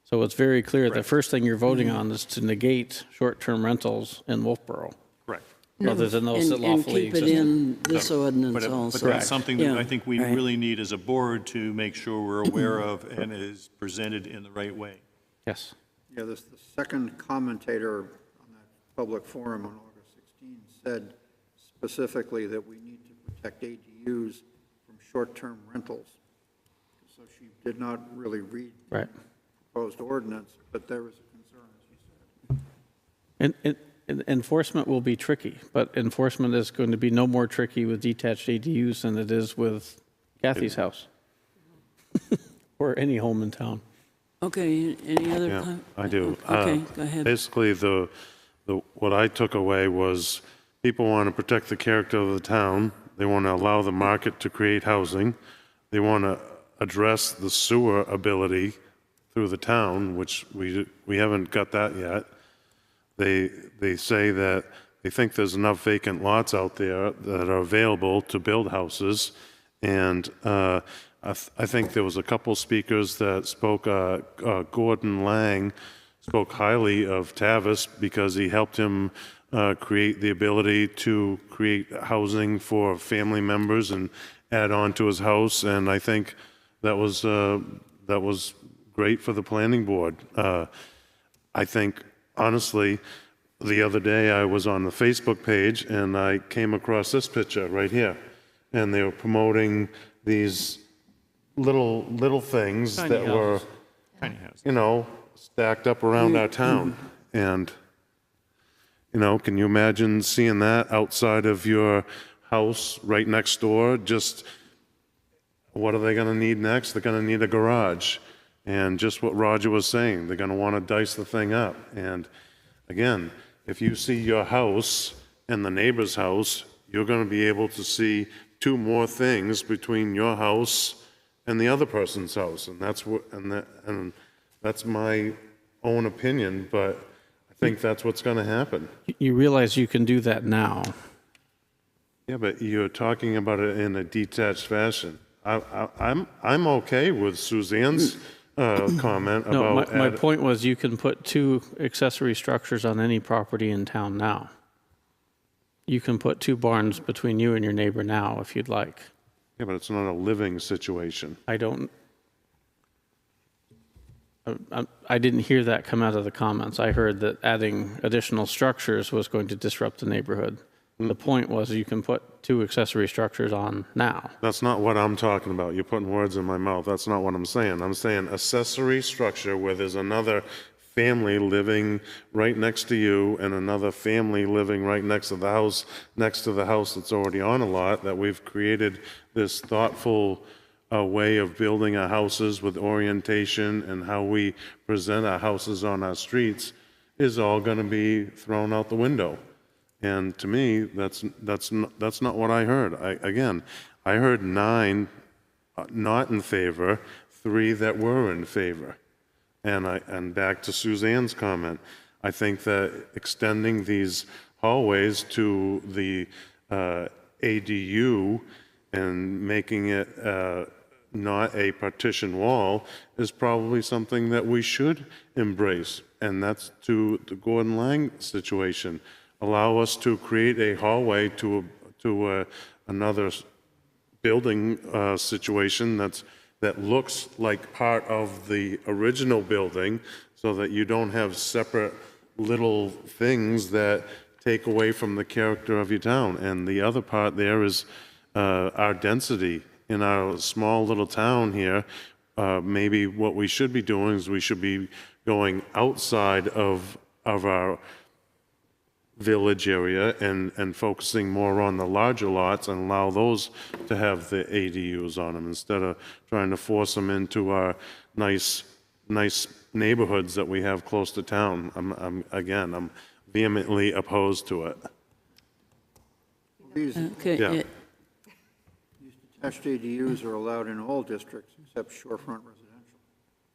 So it's very clear the first thing you're voting on is to negate short-term rentals in Wolfeboro. Correct. other than those that And lawfully keep it exist. in this ordinance But also. that's something that Yeah, I think we right. really need as a board to make sure we're aware of and is presented in the right way. Yes. Yeah, the second commentator on that public forum on August 16 said specifically that we need to protect ADUs from short-term rentals. So she did not really read Right. the proposed ordinance, but there was a concern, as you said. And enforcement will be tricky, but enforcement is going to be no more tricky with detached ADUs than it is with Kathy's house or any home in town. Okay, any other? Yeah, I do. Okay, go ahead. Basically, what I took away was people want to protect the character of the town. They want to allow the market to create housing. They want to address the sewer ability through the town, which we haven't got that yet. They say that they think there's enough vacant lots out there that are available to build houses. And I think there was a couple speakers that spoke, Gordon Lang spoke highly of Tavis because he helped him create the ability to create housing for family members and add on to his house. And I think that was great for the planning board. I think, honestly, the other day I was on the Facebook page and I came across this picture right here. And they were promoting these little things Tiny that were, houses. Tiny houses. you know, stacked up around our town. And, you know, can you imagine seeing that outside of your house right next door? Just what are they going to need next? They're going to need a garage. And just what Roger was saying, they're going to want to dice the thing up. And again, if you see your house and the neighbor's house, you're going to be able to see two more things between your house and the other person's house. And that's what, and that's my own opinion, but I think that's what's going to happen. You realize you can do that now. Yeah, but you're talking about it in a detached fashion. I'm okay with Suzanne's comment No, about. my point was you can put 2 accessory structures on any property in town now. You can put 2 barns between you and your neighbor now if you'd like. Yeah, but it's not a living situation. I didn't hear that come out of the comments. I heard that adding additional structures was going to disrupt the neighborhood. The point was you can put 2 accessory structures on now. That's not what I'm talking about. You're putting words in my mouth. That's not what I'm saying. I'm saying accessory structure where there's another family living right next to you and another family living right next to the house that's already on a lot, that we've created this thoughtful way of building our houses with orientation and how we present our houses on our streets is all going to be thrown out the window. And to me, that's not what I heard. I heard 9 not in favor, 3 that were in favor. And back to Suzanne's comment, I think that extending these hallways to the ADU and making it not a partition wall is probably something that we should embrace. And that's to the Gordon Lang situation. Allow us to create a hallway to another building situation that looks like part of the original building, so that you don't have separate little things that take away from the character of your town. And the other part there is our density in our small little town here. Maybe what we should be doing is we should be going outside of our village area and focusing more on the larger lots and allow those to have the ADUs on them instead of trying to force them into our nice neighborhoods that we have close to town. I'm vehemently opposed to it. These Okay, detached ADUs are allowed in all districts except shorefront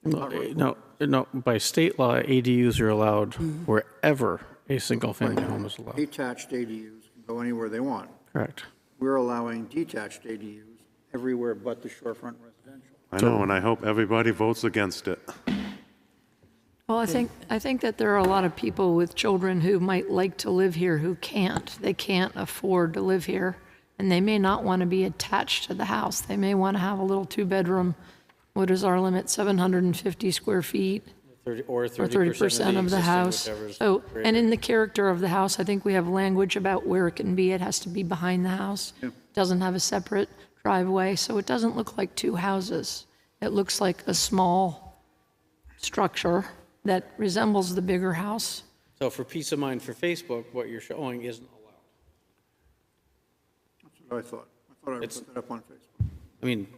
residential. No, by state law, ADUs are allowed wherever a single-family home is allowed. Detached ADUs can go anywhere they want. Correct. We're allowing detached ADUs everywhere but the shorefront residential. I know, and I hope everybody votes against it. Well, I think that there are a lot of people with children who might like to live here who can't. They can't afford to live here, and they may not want to be attached to the house. They may want to have a little two-bedroom, what is our limit, 750 square feet? Or 30% of the house. So, and in the character of the house, I think we have language about where it can be. It has to be behind the house. Doesn't have a separate driveway, so it doesn't look like two houses. It looks like a small structure that resembles the bigger house. So for peace of mind for Facebook, what you're showing isn't allowed. That's what I thought. I thought I put that up on Facebook. I mean,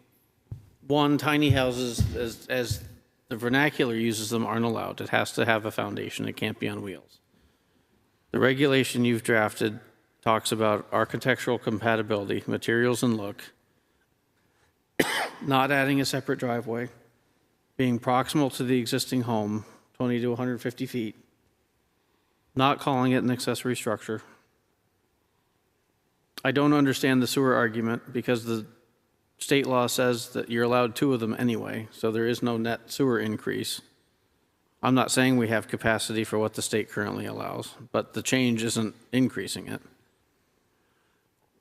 one, tiny houses, as the vernacular uses them, aren't allowed. It has to have a foundation. It can't be on wheels. The regulation you've drafted talks about architectural compatibility, materials and look, not adding a separate driveway, being proximal to the existing home, 20 to 150 feet, not calling it an accessory structure. I don't understand the sewer argument because the state law says that you're allowed 2 of them anyway, so there is no net sewer increase. I'm not saying we have capacity for what the state currently allows, but the change isn't increasing it.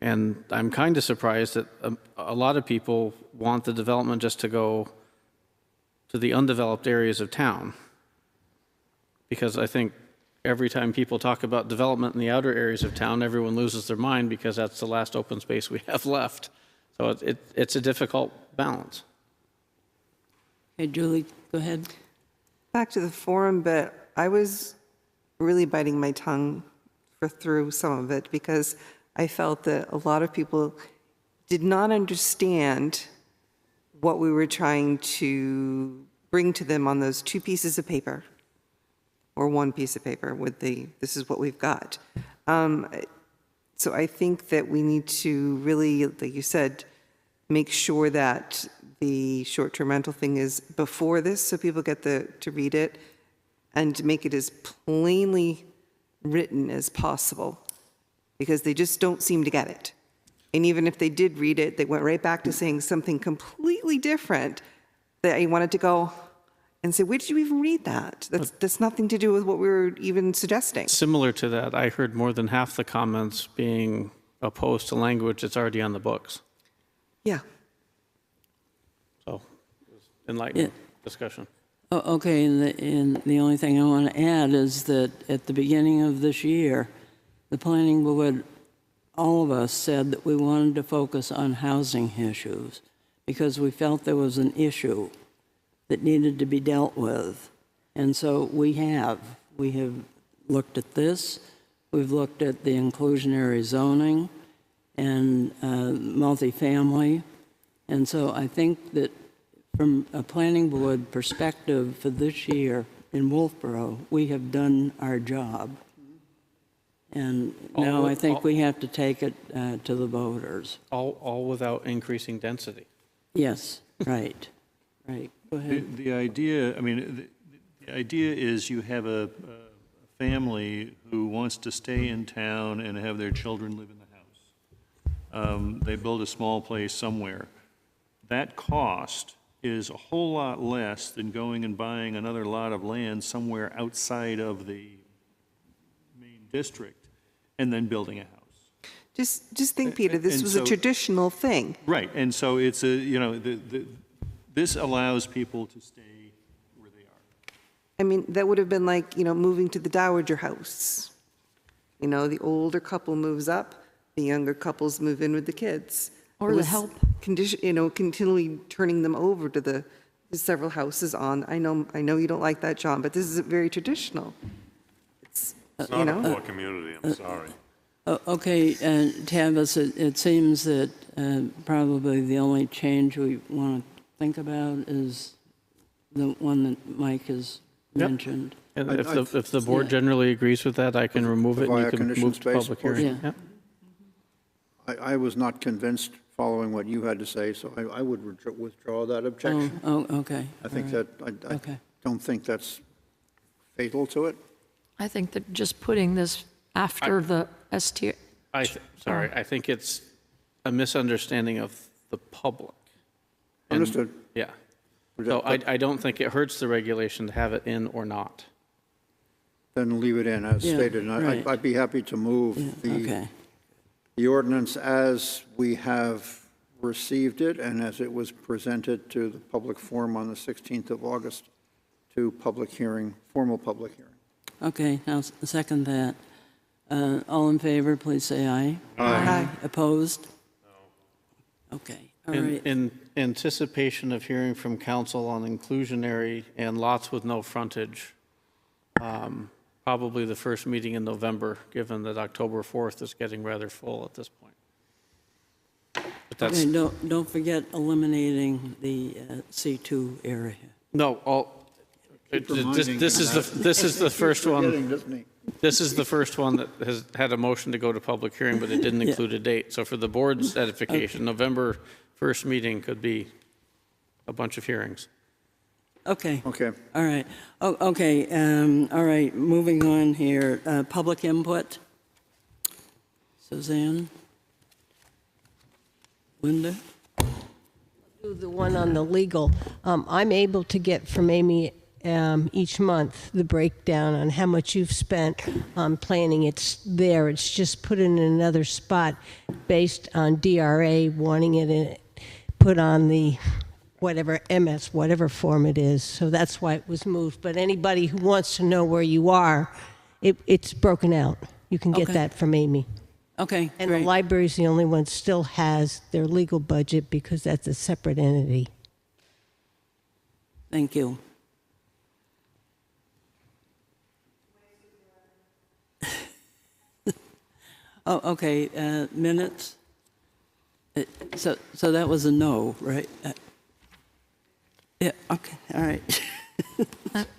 And I'm kind of surprised that a lot of people want the development just to go to the undeveloped areas of town. Because I think every time people talk about development in the outer areas of town, everyone loses their mind because that's the last open space we have left. So it's a difficult balance. Hey, Julie, go ahead. Back to the forum, but I was really biting my tongue through some of it because I felt that a lot of people did not understand what we were trying to bring to them on those 2 pieces of paper, or 1 piece of paper with this is what we've got. So I think that we need to really, like you said, make sure that the short-term rental thing is before this so people get to read it, and make it as plainly written as possible, because they just don't seem to get it. And even if they did read it, they went right back to saying something completely different that I wanted to go and say, where did you even read that? That's nothing to do with what we were even suggesting. Similar to that, I heard more than half the comments being opposed to language that's already on the books. Yeah. So, enlightening discussion. Oh, okay, and the only thing I want to add is that at the beginning of this year, the planning board, all of us said that we wanted to focus on housing issues because we felt there was an issue that needed to be dealt with. And so we have looked at this, we've looked at the inclusionary zoning and multifamily. And so I think that from a planning board perspective for this year in Wolfeboro, we have done our job. And now I think we have to take it to the voters. All without increasing density. Yes, right, right. Go ahead. The idea, I mean, the idea is you have a family who wants to stay in town and have their children live in the house. They build a small place somewhere. That cost is a whole lot less than going and buying another lot of land somewhere outside of the main district and then building a house. Just think, Peter, this was a traditional thing. Right, and so it's a, you know, this allows people to stay where they are. I mean, that would have been like, moving to the dowager house. The older couple moves up, the younger couples move in with the kids. Or the help. Continually turning them over to the several houses on. I know you don't like that, John, but this is very traditional. It's not a poor community, I'm sorry. Okay, Tavis, it seems that probably the only change we want to think about is the one that Mike has mentioned. And if the board generally agrees with that, I can remove it and you can move to public hearing. Yeah. I was not convinced following what you had to say, so I would withdraw that objection. Oh, okay. I think All that, I don't think that's fatal to it. I think that just putting this after the STR. Sorry, I think it's a misunderstanding of the public. Understood. Yeah. So I don't think it hurts the regulation to have it in or not. Then leave it in as Yeah, stated. And right. I'd be happy to move Okay. the ordinance as we have received it and as it was presented to the public forum on the 16th of August to public hearing, formal public hearing. Okay, I'll second that. All in favor, please say aye. Aye. Opposed? No. Okay, all right. In anticipation of hearing from council on inclusionary and lots with no frontage, probably the first meeting in November, given that October 4th is getting rather full at this point. But that's, Okay, don't forget eliminating the C2 area. no, this is the first one. This is the first one that has had a motion to go to public hearing, but it didn't include a date. So for the board's edification, November 1st meeting could be a bunch of hearings. Okay. Okay. All right. Oh, okay, all right, moving on here. Public input. Suzanne? Linda? Do the one on the legal. I'm able to get from Amy each month the breakdown on how much you've spent on planning. It's there. It's just put in another spot based on DRA wanting it put on the whatever MS, whatever form it is. So that's why it was moved. But anybody who wants to know where you are, it's broken out. You can get Okay. that from Amy. Okay, And great. the library's the only one still has their legal budget because that's a separate entity. Thank you. Oh, okay, minutes? So that was a no, right? Yeah, okay, all right.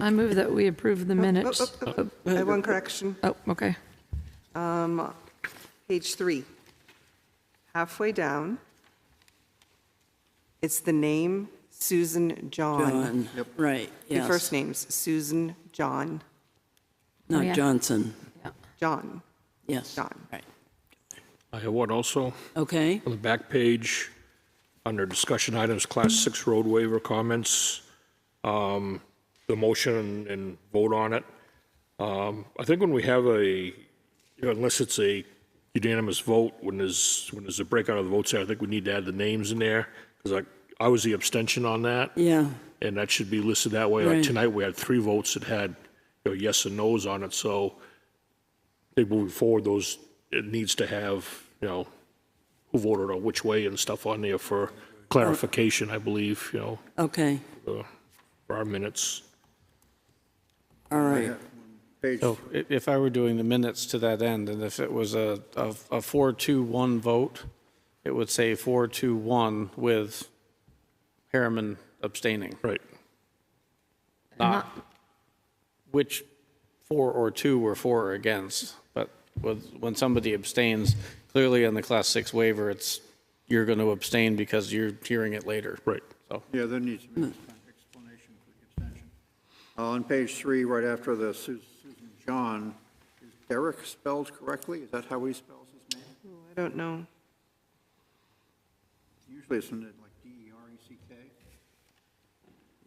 I move that we approve the minutes. I have one correction. Oh, okay. Page 3, halfway down, it's the name Susan John. John, right, The yes. first name's Susan John. Oh, Not yeah. Johnson, John. yes. John. Right. I have one also. Okay, On the back page, under discussion items, Class 6 road waiver comments, the motion and vote on it. I think when we have unless it's a unanimous vote, when there's a breakout of the votes there, I think we need to add the names in there, because I was the abstention on that, yeah, and that should be listed that way. Like Right. tonight, we had 3 votes that had yes and no's on it, so I think moving forward, it needs to have, who voted on which way and stuff on there for clarification, I believe, okay, for our minutes. all right. Page, So if I were doing the minutes to that end, and if it was a 4-2-1 vote, it would say 4-2-1 with Harriman abstaining. Right. Not which 4 or 2 were for or against, but when somebody abstains, clearly on the Class 6 waiver, you're going to abstain because you're hearing it later. Right. So yeah, there needs to be an explanation for the abstention. On page 3, right after the Susan John, is Derek spelled correctly? Is that how he spells his name? I don't know. Usually it's like D-E-R-E-C-K,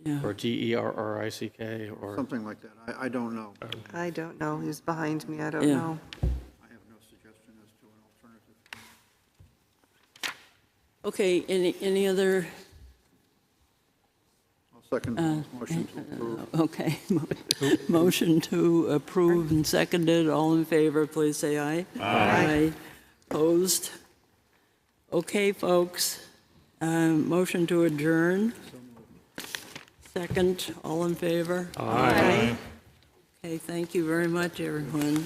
Yeah. or DERRICK or something like that. I don't know. I don't know. He's behind me. I don't Yeah. know. I have no suggestion as to an alternative. Okay, any other, I'll second the motion to approve. okay. Motion to approve and seconded, all in favor, please say aye. Aye. Opposed? Okay, folks, motion to adjourn. Second, all in favor? Aye. Okay, thank you very much, everyone.